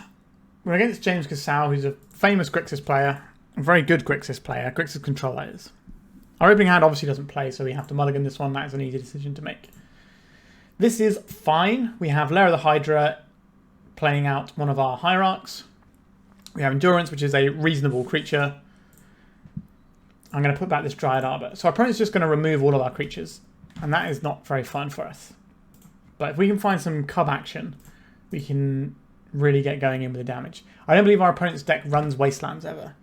we're against James Casal, who's a famous Grixis player, a very good Grixis player, Grixis Control that is. Our opening hand obviously doesn't play, so we have to mulligan this one. That is an easy decision to make. This is fine. We have Lair of the Hydra playing out one of our Hierarchs. We have Endurance, which is a reasonable creature. I'm going to put back this Dryad Arbor. So our opponent's just going to remove all of our creatures. And that is not very fun for us. But if we can find some Cub action, we can really get going in with the damage. I don't believe our opponent's deck runs Wastelands ever.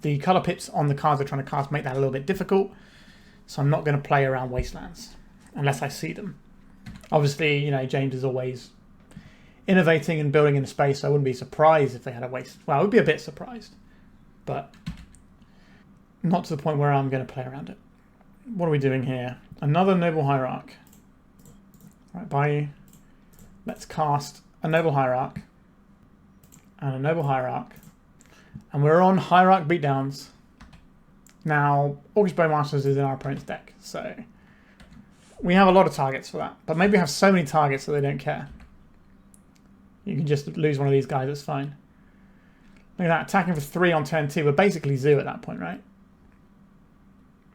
The colour pips on the cards they're trying to cast make that a little bit difficult. So I'm not going to play around Wastelands unless I see them. Obviously, you know, James is always innovating and building in the space, so I wouldn't be surprised if they had a waste. Well, I would be a bit surprised. But not to the point where I'm going to play around it. What are we doing here? Another Noble Hierarch. Right, Bayou. Let's cast a Noble Hierarch. And a Noble Hierarch. And we're on Hierarch Beatdowns. Now, August Bowmasters is in our opponent's deck, so we have a lot of targets for that. But maybe we have so many targets that they don't care. You can just lose one of these guys, that's fine. Look at that, attacking for 3 on turn 2. We're basically Zoo at that point, right?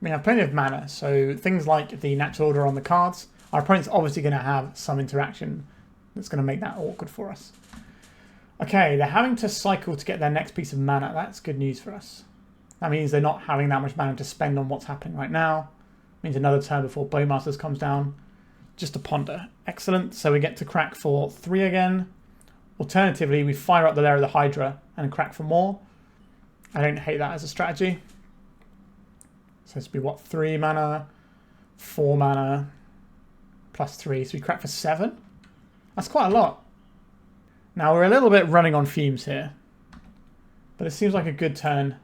We have plenty of mana, so things like the natural order on the cards, our opponent's obviously going to have some interaction that's going to make that awkward for us. Okay, they're having to cycle to get their next piece of mana. That's good news for us. That means they're not having that much mana to spend on what's happening right now. It means another turn before Bowmasters comes down. Just a ponder. Excellent. So we get to crack for 3 again. Alternatively, we fire up the Lair of the Hydra and crack for more. I don't hate that as a strategy. So this would be what? 3 mana, 4 mana, plus 3. So we crack for 7. That's quite a lot. Now we're a little bit running on fumes here. But it seems like a good time,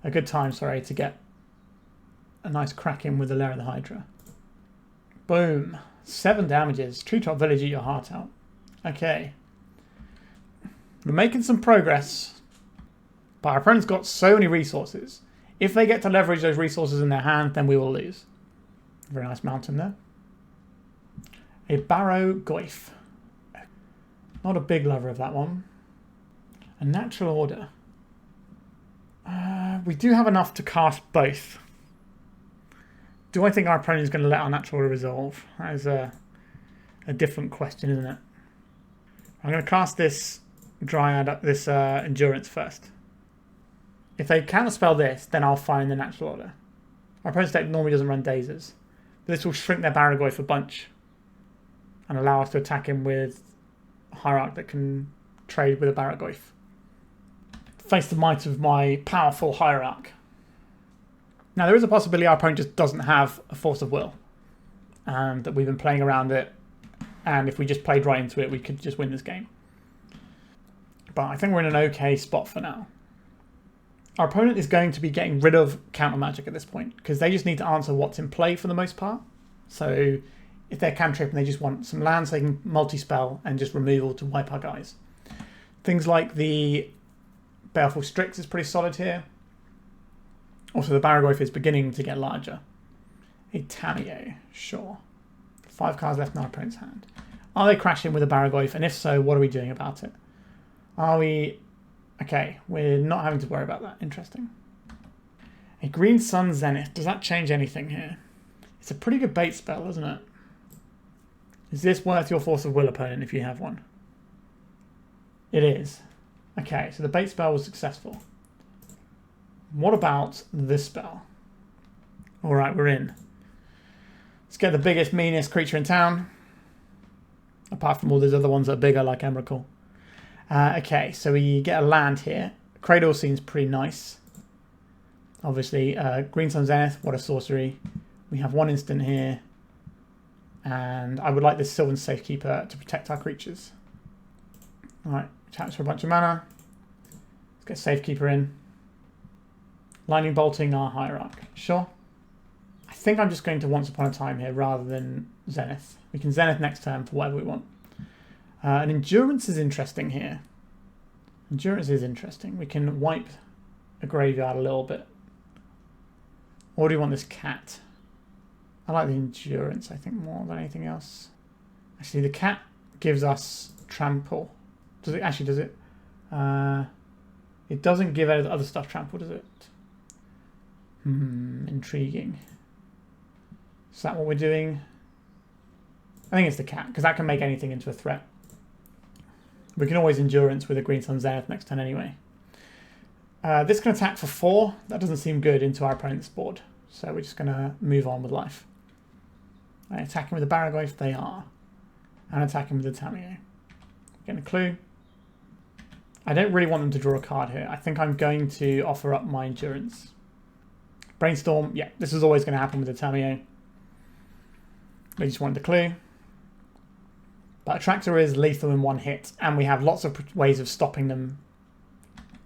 to get a nice crack in with the Lair of the Hydra. Boom. 7 damages. Treetop Village, eat your heart out. Okay. We're making some progress. But our opponent's got so many resources. If they get to leverage those resources in their hand, then we will lose. Very nice mountain there. A Barrow Goyf. Not a big lover of that one. A Natural Order. We do have enough to cast both. Do I think our opponent is going to let our Natural Order resolve? That is a different question, isn't it? I'm going to cast this Dryad, this Endurance first. If they counterspell this, then I'll find the Natural Order. Our opponent's deck normally doesn't run Dazers. This will shrink their Barragoyf a bunch and allow us to attack him with a Hierarch that can trade with a Barragoyf. Face the might of my powerful Hierarch. Now there is a possibility our opponent just doesn't have a Force of Will. and that we've been playing around it, and if we just played right into it, we could just win this game. But I think we're in an okay spot for now. Our opponent is going to be getting rid of counter magic at this point, because they just need to answer what's in play for the most part. So if they're cantrip and they just want some lands, they can multi-spell and just removal to wipe our guys. Things like the Baleful Strix is pretty solid here. Also, the Barragoyf is beginning to get larger. A Tamiyo, sure. 5 cards left in our opponent's hand. Are they crashing with a Barragoyf? And if so, what are we doing about it? Are we... Okay, we're not having to worry about that. Interesting. A Green Sun Zenith. Does that change anything here? It's a pretty good bait spell, isn't it? Is this worth your Force of Will, opponent, if you have one? It is. Okay, so the bait spell was successful. What about this spell? Alright, we're in. Let's get the biggest, meanest creature in town. Apart from all those other ones that are bigger, like Emrakul. Okay, so we get a land here. Cradle seems pretty nice. Obviously, Green Sun Zenith, what a sorcery. We have 1 instant here. And I would like this Sylvan Safekeeper to protect our creatures. Alright, taps for a bunch of mana. Let's get Safekeeper in. Lightning Bolting our Hierarch. Sure. I think I'm just going to Once Upon a Time here rather than Zenith. We can Zenith next turn for whatever we want. And Endurance is interesting here. Endurance is interesting. We can wipe a graveyard a little bit. Or do we want this cat? I like the Endurance, I think, more than anything else. Actually, the cat gives us Trample. Does it? Actually, does it? It doesn't give other stuff Trample, does it? Intriguing. Is that what we're doing? I think it's the cat, because that can make anything into a threat. We can always Endurance with a Green Sun Zenith next turn anyway. This can attack for 4. That doesn't seem good into our opponent's board. So we're just going to move on with life. Attacking with the Barragoyf, they are. And attacking with the Tamiyo. Getting a clue. I don't really want them to draw a card here. I think I'm going to offer up my Endurance. Brainstorm, yeah, this is always going to happen with the Tamiyo. We just wanted the clue. But Atraxa is lethal in 1 hit, and we have lots of ways of stopping them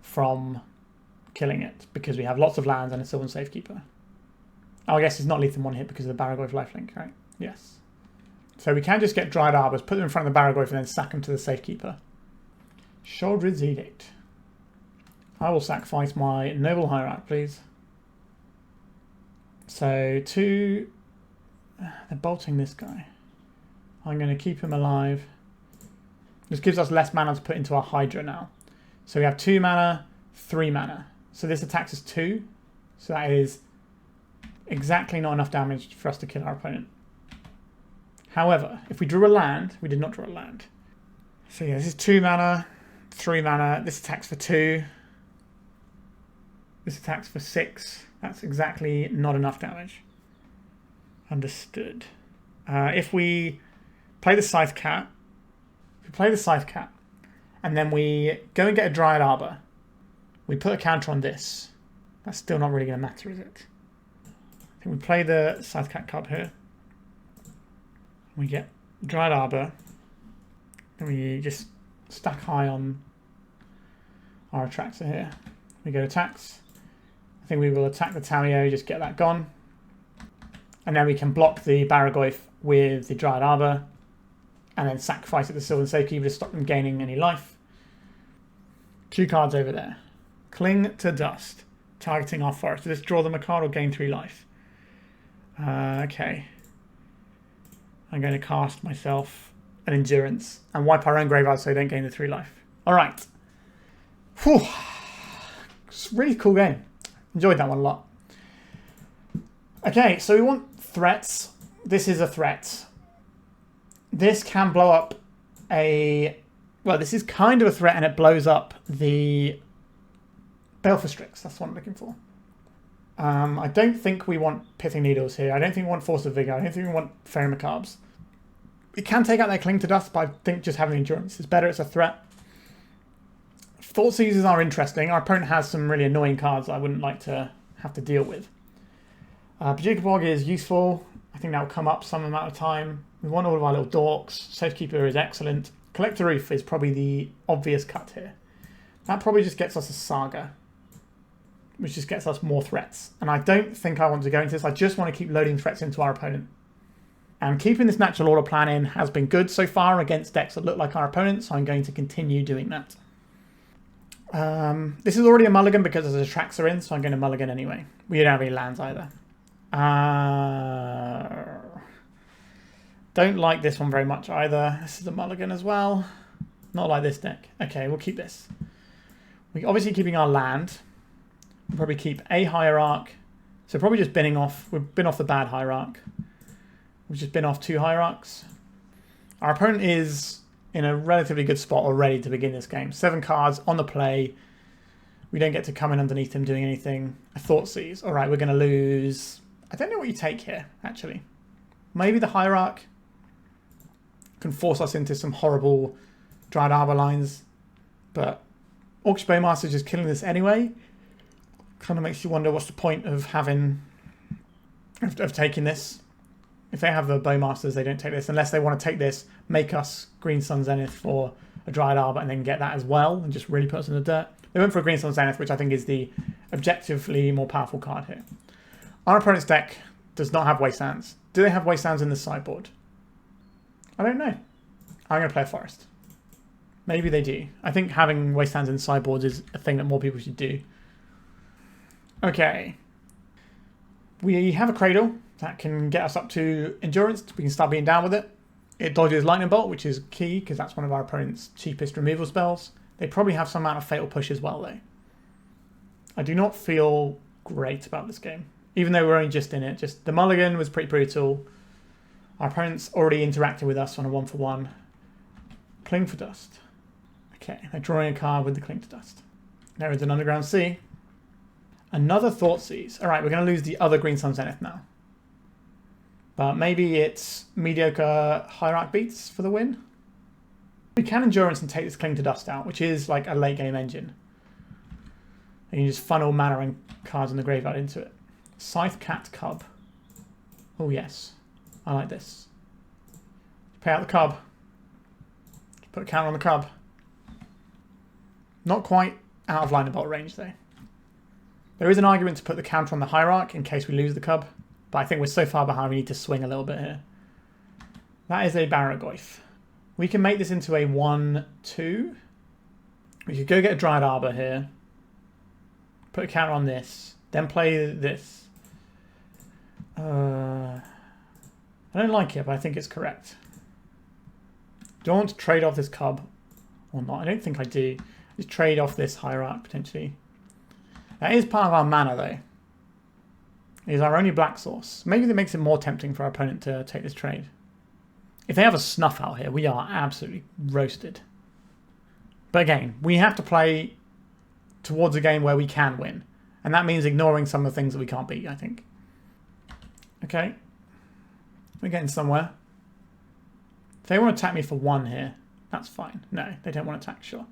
from killing it, because we have lots of lands and a Sylvan Safekeeper. Oh, I guess it's not lethal in 1 hit because of the Barragoyf lifelink, right? Yes. So we can just get Dryad Arbors, put them in front of the Barragoyf, and then sack them to the Safekeeper. Sheoldred's Edict. I will sacrifice my Noble Hierarch, please. So they're bolting this guy. I'm going to keep him alive. This gives us less mana to put into our Hydra now. So we have 2 mana, 3 mana. So this attacks us 2. So that is exactly not enough damage for us to kill our opponent. However, if we drew a land, we did not draw a land. So yeah, this is 2 mana, 3 mana. This attacks for 2. This attacks for 6. That's exactly not enough damage. Understood. If we play the Scythecat, and then we go and get a Dryad Arbor, we put a counter on this. That's still not really going to matter, is it? I think we play the Scythecat Cub here. We get Dryad Arbor. And we just stack high on our Atraxa here. We go attacks. I think we will attack the Tamiyo, just get that gone. And then we can block the Barragoyf with the Dryad Arbor. And then sacrifice it to Sylvan Safekeeper to stop them gaining any life. 2 cards over there. Cling to Dust. Targeting our forest. Does this draw them a card or gain 3 life? Okay. I'm going to cast myself an Endurance and wipe our own graveyard so they don't gain the 3 life. Alright. Whew. It's a really cool game. Enjoyed that one a lot. Okay, so we want threats. This is a threat. This can blow up a... Well, this is kind of a threat, and it blows up the Baleful Strix. That's what I'm looking for. I don't think we want Pithing Needles here. I don't think we want Force of Vigor. I don't think we want Faerie Macabres. We can take out their Cling to Dust, but I think just having Endurance is better. It's a threat. Thought Seizers are interesting. Our opponent has some really annoying cards I wouldn't like to have to deal with. Bojuka Bog is useful. I think that will come up some amount of time. We want all of our little dorks. Safekeeper is excellent. Collector Ouphe is probably the obvious cut here. That probably just gets us a Saga, which just gets us more threats. And I don't think I want to go into this. I just want to keep loading threats into our opponent. And keeping this natural order plan in has been good so far against decks that look like our opponents, so I'm going to continue doing that. This is already a mulligan because there's Atraxa in, so I'm going to mulligan anyway. We don't have any lands either. Don't like this one very much either. This is a mulligan as well. Not like this deck. Okay, we'll keep this. We're obviously keeping our land. We'll probably keep a Hierarch. So probably just binning off. We've bin off the bad Hierarch. We've just bin off 2 Hierarchs. Our opponent is in a relatively good spot already to begin this game. 7 cards on the play. We don't get to come in underneath him doing anything. A Thoughtseize. All right, we're going to lose. I don't know what you take here, actually. Maybe the Hierarch can force us into some horrible Dryad Arbor lines. But Orcish Bowmaster is just killing this anyway. Kind of makes you wonder what's the point of taking this. If they have the Bowmasters, they don't take this. Unless they want to take this, make us Green Sun Zenith for a Dryad Arbor and then get that as well and just really put us in the dirt. They went for a Green Sun Zenith, which I think is the objectively more powerful card here. Our opponent's deck does not have Wastelands. Do they have Wastelands in the sideboard? I don't know. I'm going to play a Forest. Maybe they do. I think having Wastelands in sideboards is a thing that more people should do. Okay. We have a Cradle that can get us up to Endurance. We can start being down with it. It dodges Lightning Bolt, which is key because that's one of our opponent's cheapest removal spells. They probably have some amount of Fatal Push as well, though. I do not feel great about this game. Even though we're only just in it. Just the mulligan was pretty brutal. Our opponent's already interacted with us on a 1-for-1. Cling for Dust. Okay, they're drawing a card with the Cling to Dust. There is an Underground Sea. Another Thoughtseize. Alright, we're going to lose the other Green Sun Zenith now. But maybe it's mediocre Hierarch beats for the win. We can Endurance and take this Cling to Dust out, which is like a late game engine. And you just funnel mana and cards in the graveyard into it. Scythecat Cub. Oh yes, I like this. Pay out the Cub. Put a counter on the Cub. Not quite out of Lightning Bolt range though. There is an argument to put the counter on the Hierarch in case we lose the Cub, but I think we're so far behind we need to swing a little bit here. That is a Barragoyf. We can make this into a 1-2. We could go get a Dryad Arbor here. Put a counter on this. Then play this. I don't like it, but I think it's correct. Do I want to trade off this Cub or not? I don't think I do. Just trade off this Hierarch potentially. That is part of our mana though. It is our only black source. Maybe that makes it more tempting for our opponent to take this trade. If they have a Snuff Out here, we are absolutely roasted. But again, we have to play towards a game where we can win. And that means ignoring some of the things that we can't beat, I think. Okay. We're getting somewhere. If they want to attack me for 1 here, that's fine. No, they don't want to attack, sure.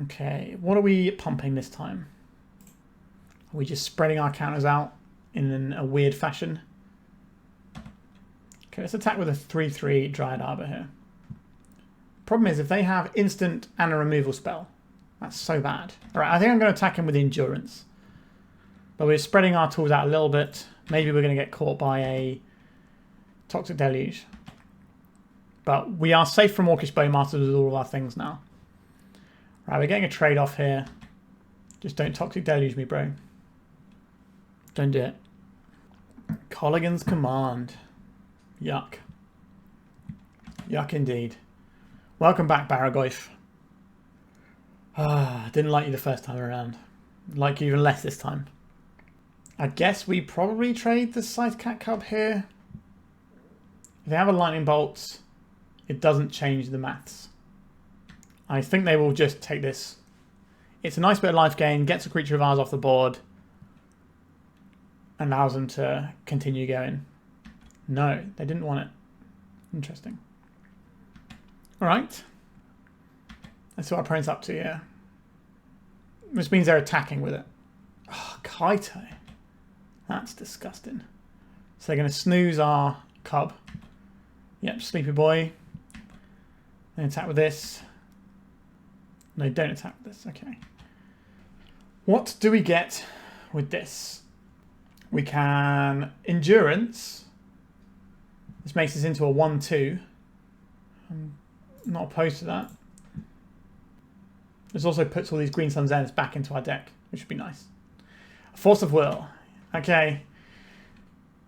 Okay, what are we pumping this time? Are we just spreading our counters out in a weird fashion? Okay, let's attack with a 3-3 Dryad Arbor here. Problem is, if they have instant and a removal spell, that's so bad. Alright, I think I'm going to attack him with Endurance. But we're spreading our tools out a little bit. Maybe we're going to get caught by a Toxic Deluge. But we are safe from Orcish Bowmasters with all of our things now. Right, we're getting a trade-off here. Just don't Toxic Deluge me, bro. Don't do it. Colligan's Command. Yuck. Yuck indeed. Welcome back, Barragoyf. Didn't like you the first time around. Like you even less this time. I guess we probably trade the Scythecat Cub here. If they have a Lightning Bolt, it doesn't change the maths. I think they will just take this. It's a nice bit of life gain, gets a creature of ours off the board, allows them to continue going. No, they didn't want it. Interesting. Alright. Let's see what our opponent's up to here. Which means they're attacking with it. Oh, Kaito. That's disgusting. So they're going to snooze our Cub. Yep, Sleepy Boy. Then attack with this. No, don't attack with this. Okay. What do we get with this? We can Endurance. This makes us into a 1-2. I'm not opposed to that. This also puts all these Green Sun Zeniths back into our deck, which would be nice. Force of Will. Okay.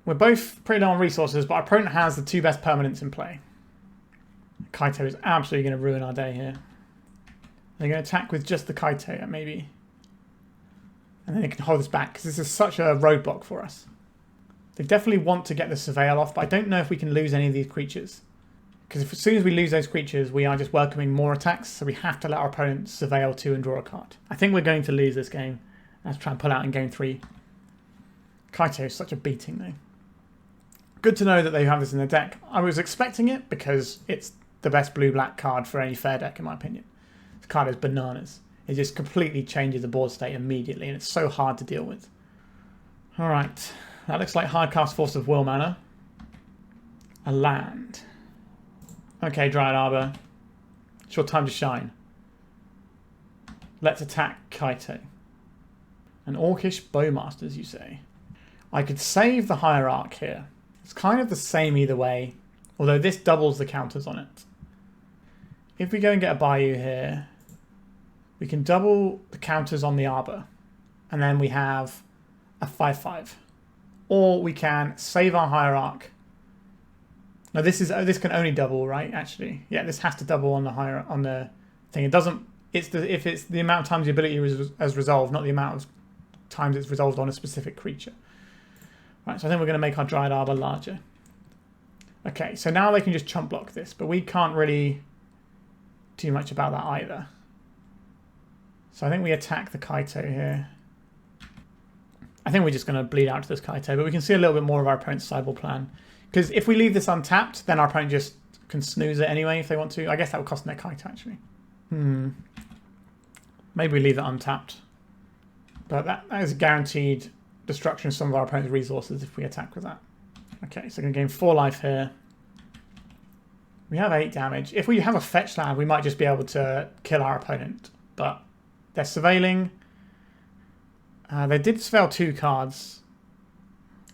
We're both pretty low on resources, but our opponent has the 2 best permanents in play. Kaito is absolutely going to ruin our day here. They're going to attack with just the Kaito, maybe. And then they can hold us back, because this is such a roadblock for us. They definitely want to get the Surveil off, but I don't know if we can lose any of these creatures. Because as soon as we lose those creatures, we are just welcoming more attacks, so we have to let our opponent Surveil 2 and draw a card. I think we're going to lose this game. Let's try and pull out in game 3. Kaito is such a beating, though. Good to know that they have this in their deck. I was expecting it because it's the best blue-black card for any fair deck, in my opinion. This card is bananas. It just completely changes the board state immediately, and it's so hard to deal with. Alright, that looks like hard-cast Force of Will mana. A land. Okay, Dryad Arbor. It's your time to shine. Let's attack Kaito. An Orcish Bowmasters, you say? I could save the Hierarch here. It's kind of the same either way, although this doubles the counters on it. If we go and get a Bayou here, we can double the counters on the Arbor, and then we have a 5/5. Or we can save our Hierarch. No, this can only double, right? Actually, yeah, this has to double on the thing. It doesn't. If it's the amount of times the ability is resolved, not the amount of times it's resolved on a specific creature. Right, so I think we're going to make our Dryad Arbor larger. Okay, so now they can just chump block this, but we can't really do much about that either. So I think we attack the Kaito here. I think we're just going to bleed out to this Kaito, but we can see a little bit more of our opponent's sideboard plan. Because if we leave this untapped, then our opponent just can snooze it anyway if they want to. I guess that would cost them their Kaito, actually. Maybe we leave it untapped. But that is a guaranteed destruction of some of our opponent's resources if we attack with that. Okay, so we're going to gain 4 life here. We have 8 damage. If we have a fetch land, we might just be able to kill our opponent. But they're surveilling. They did surveil 2 cards.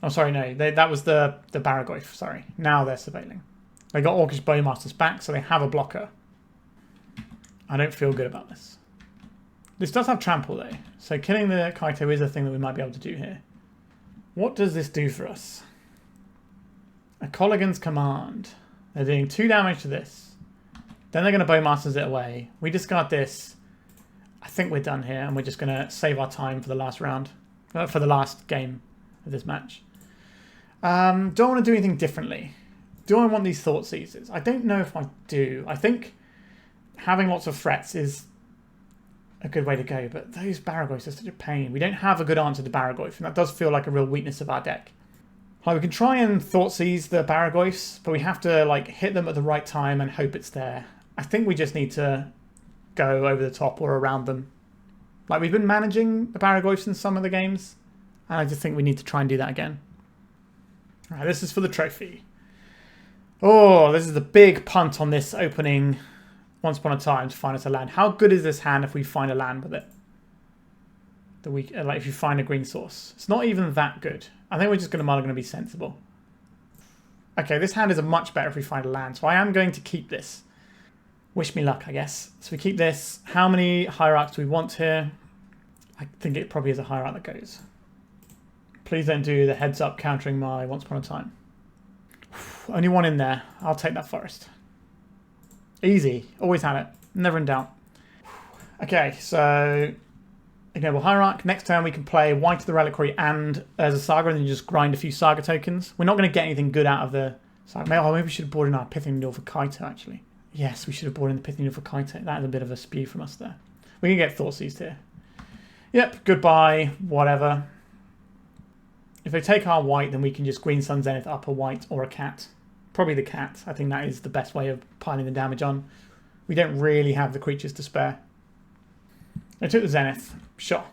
Oh, sorry, no. That was the Baragoyf, sorry. Now they're surveilling. They got Orcish Bowmasters back, so they have a blocker. I don't feel good about this. This does have trample, though. So killing the Kaito is a thing that we might be able to do here. What does this do for us? A Colligan's Command. They're doing 2 damage to this. Then they're going to Bowmasters it away. We discard this. I think we're done here, and we're just going to save our time for the last round. For the last game of this match. Do I want to do anything differently? Do I want these Thought Seizers? I don't know if I do. I think having lots of threats is a good way to go, but those Baragoyfs are such a pain. We don't have a good answer to Baragoyf, and that does feel like a real weakness of our deck. Like, we can try and Thought Seize the Baragoyfs, but we have to like hit them at the right time and hope it's there. I think we just need to go over the top or around them. Like, we've been managing the Baragoyfs in some of the games, and I just think we need to try and do that again. Alright, this is for the trophy. Oh, this is a big punt on this opening Once Upon a Time to find us a land. How good is this hand if we find a land with it? Like if you find a green source. It's not even that good. I think we're just going to be sensible. Okay, this hand is much better if we find a land, so I am going to keep this. Wish me luck, I guess. So we keep this. How many Hierarchs do we want here? I think it probably is a Hierarch that goes. Please don't do the heads up countering my Once Upon a Time. Only one in there. I'll take that forest. Easy. Always had it. Never in doubt. Okay, so Ignoble Hierarch. Next turn we can play Wight the Reliquary and as a Saga, and then you just grind a few Saga tokens. We're not going to get anything good out of the Saga. Maybe we should have brought in our Pithing Needle for Kaito, actually. Yes, we should have brought in the Pithing Needle for Kaito. That is a bit of a spew from us there. We can get Thought Seized here. Yep, goodbye, whatever. If they take our Wight, then we can just Green Sun Zenith up a Wight or a cat. Probably the cat. I think that is the best way of piling the damage on. We don't really have the creatures to spare. They took the Zenith. Sure.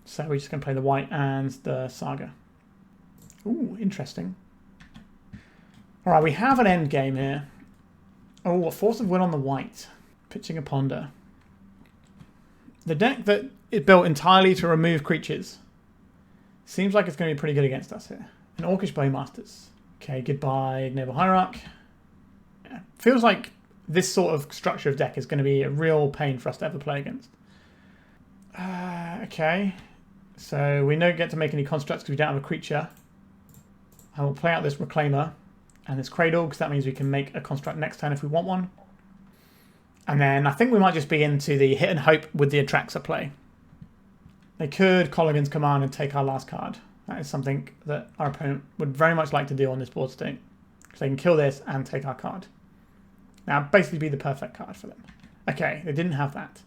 So we're just going to play the Wight and the Saga. Ooh, interesting. All right, we have an end game here. Oh, a Force of Will on the Wight. Pitching a Ponder. The deck that is built entirely to remove creatures seems like it's going to be pretty good against us here. An Orcish Bowmasters. Okay, goodbye, Ignoble Hierarch. Yeah, feels like this sort of structure of deck is going to be a real pain for us to ever play against. Okay, so we don't get to make any constructs because we don't have a creature. I will play out this Reclaimer and this Cradle because that means we can make a construct next turn if we want one. And then I think we might just be into the hit and hope with the Atraxa play. They could Colligan's Command and take our last card. That is something that our opponent would very much like to do on this board state. Because they can kill this and take our card. Now, basically be the perfect card for them. Okay, they didn't have that.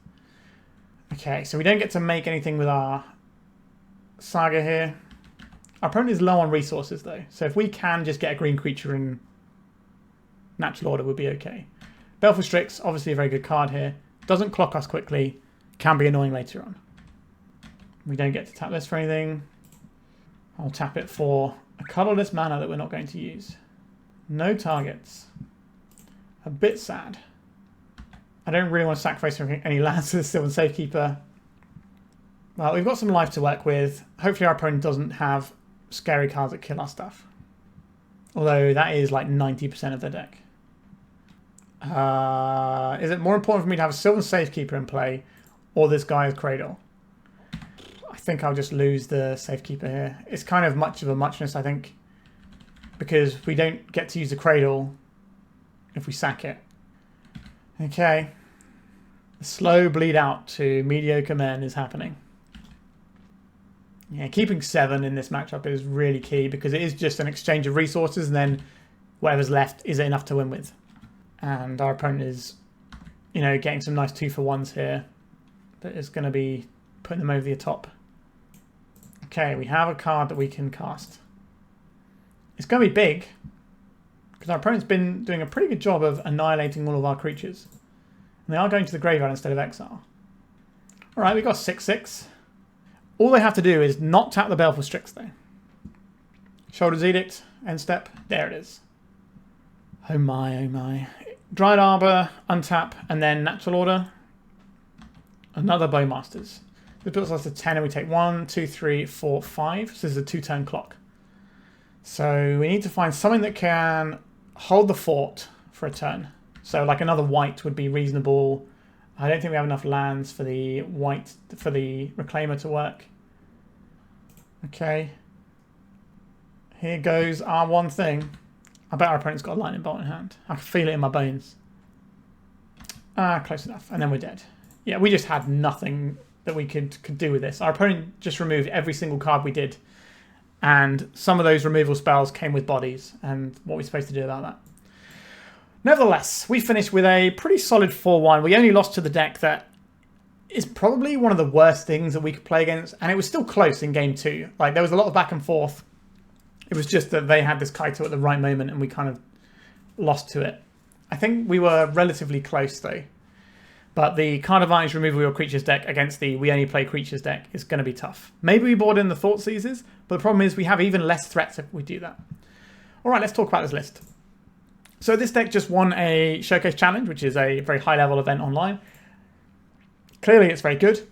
Okay, so we don't get to make anything with our Saga here. Our opponent is low on resources, though. So if we can just get a green creature in natural order, we'll be okay. Baleful Strix, obviously a very good card here. Doesn't clock us quickly. Can be annoying later on. We don't get to tap this for anything. I'll tap it for a colorless mana that we're not going to use. No targets. A bit sad. I don't really want to sacrifice any lands to the Sylvan Safekeeper. Well, we've got some life to work with. Hopefully our opponent doesn't have scary cards that kill our stuff. Although that is like 90% of the deck. Is it more important for me to have a Sylvan Safekeeper in play or this guy's Cradle? I think I'll just lose the Safekeeper here. It's kind of much of a muchness, I think, because we don't get to use the Cradle if we sack it. Okay. The slow bleed out to mediocre men is happening. Yeah, keeping 7 in this matchup is really key because it is just an exchange of resources and then whatever's left is enough to win with. And our opponent is, you know, getting some nice 2-for-1s here that is going to be putting them over the top. Okay, we have a card that we can cast. It's going to be big because our opponent's been doing a pretty good job of annihilating all of our creatures. And they are going to the graveyard instead of exile. Alright, we've got 6/6. All they have to do is not tap the Baleful Strix though. Shoulder's Edict, end step, there it is. Oh my, oh my. Dryad Arbor, untap, and then natural order. Another Bowmasters. This puts us to 10 and we take 1, 2, 3, 4, 5. So this is a 2-turn clock. So we need to find something that can hold the fort for a turn. So like another Wight would be reasonable. I don't think we have enough lands for the Wight, for the Reclaimer to work. Okay. Here goes our one thing. I bet our opponent's got a lightning bolt in hand. I can feel it in my bones. Close enough. And then we're dead. Yeah, we just had nothing that we could do with this. Our opponent just removed every single card we did. And some of those removal spells came with bodies. And what are we supposed to do about that? Nevertheless, we finished with a pretty solid 4-1. We only lost to the deck that is probably one of the worst things that we could play against. And it was still close in game 2. Like, there was a lot of back and forth. It was just that they had this Kaito at the right moment and we kind of lost to it. I think we were relatively close though. But the card advantage removal your creatures deck against the we only play creatures deck is going to be tough. Maybe we board in the Thought Seizers, but the problem is we have even less threats if we do that. Alright, let's talk about this list. So this deck just won a Showcase Challenge, which is a very high level event online. Clearly it's very good.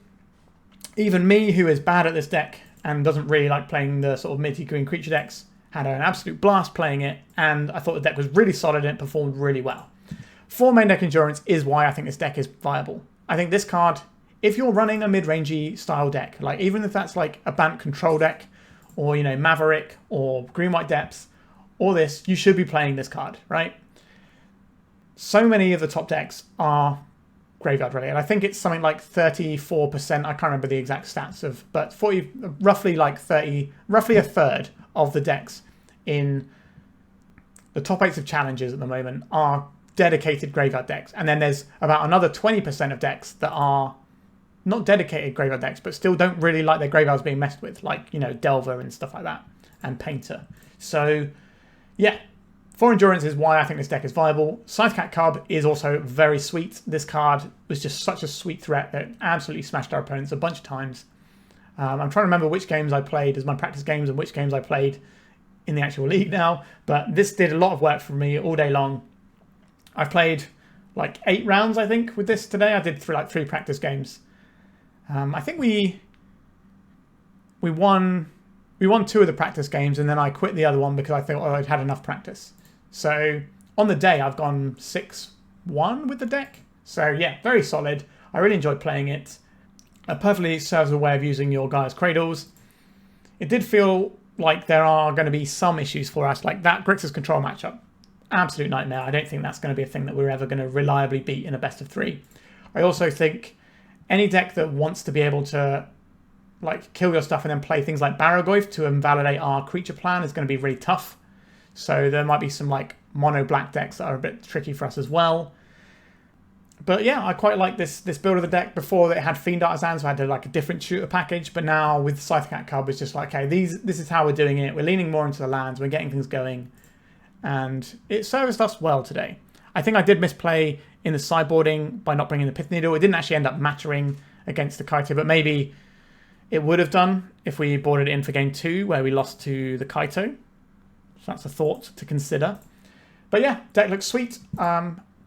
Even me, who is bad at this deck and doesn't really like playing the sort of minty green creature decks, had an absolute blast playing it, and I thought the deck was really solid and it performed really well. 4 main deck endurance is why I think this deck is viable. I think this card, if you're running a mid-rangey style deck, like even if that's like a Bant control deck, or you know, Maverick, or Green-White Depths, or this, you should be playing this card, right? So many of the top decks are graveyard ready, and I think it's something like 34%. I can't remember the exact stats of, but 40, roughly like 30, roughly a third of the decks in the top 8s of challenges at the moment are dedicated graveyard decks, and then there's about another 20% of decks that are not dedicated graveyard decks, but still don't really like their graveyards being messed with, like you know Delver and stuff like that, and Painter. So yeah. 4 endurance is why I think this deck is viable. Scythecat Cub is also very sweet. This card was just such a sweet threat that absolutely smashed our opponents a bunch of times. I'm trying to remember which games I played as my practice games and which games I played in the actual league now, but this did a lot of work for me all day long. I've played like 8 rounds, I think, with this today. I did like 3 practice games. I think we won 2 of the practice games, and then I quit the other one because I thought I'd had enough practice. So on the day, I've gone 6-1 with the deck. So yeah, very solid. I really enjoyed playing it. It perfectly serves a way of using your Gaia's Cradles. It did feel like there are going to be some issues for us, like that Grixis Control matchup. Absolute nightmare. I don't think that's going to be a thing that we're ever going to reliably beat in a best of 3. I also think any deck that wants to be able to like kill your stuff and then play things like Barrogoyf to invalidate our creature plan is going to be really tough. So there might be some like mono black decks that are a bit tricky for us as well. But yeah, I quite like this build of the deck. Before it had Fiend Artisans, so I had like a different shooter package. But now with Scythecat Cub, it's just like, okay, this is how we're doing it. We're leaning more into the lands. We're getting things going. And it serviced us well today. I think I did misplay in the sideboarding by not bringing the Pithing Needle. It didn't actually end up mattering against the Kaito, but maybe it would have done if we boarded it in for game 2, where we lost to the Kaito. So that's a thought to consider. But yeah, deck looks sweet.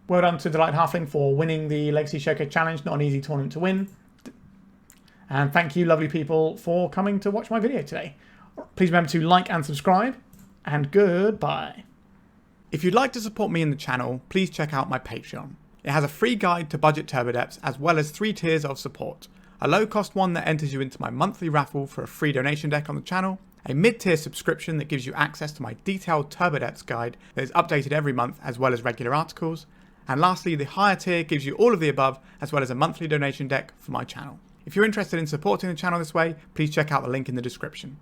Well done to DelightedHalfling for winning the Legacy Showcase Challenge. Not an easy tournament to win. And thank you, lovely people, for coming to watch my video today. Please remember to like and subscribe. And goodbye. If you'd like to support me in the channel, please check out my Patreon. It has a free guide to budget turbo depths as well as 3 tiers of support. A low cost one that enters you into my monthly raffle for a free donation deck on the channel, a mid-tier subscription that gives you access to my detailed turbo depths guide that is updated every month as well as regular articles, and lastly the higher tier gives you all of the above as well as a monthly donation deck for my channel. If you're interested in supporting the channel this way, please check out the link in the description.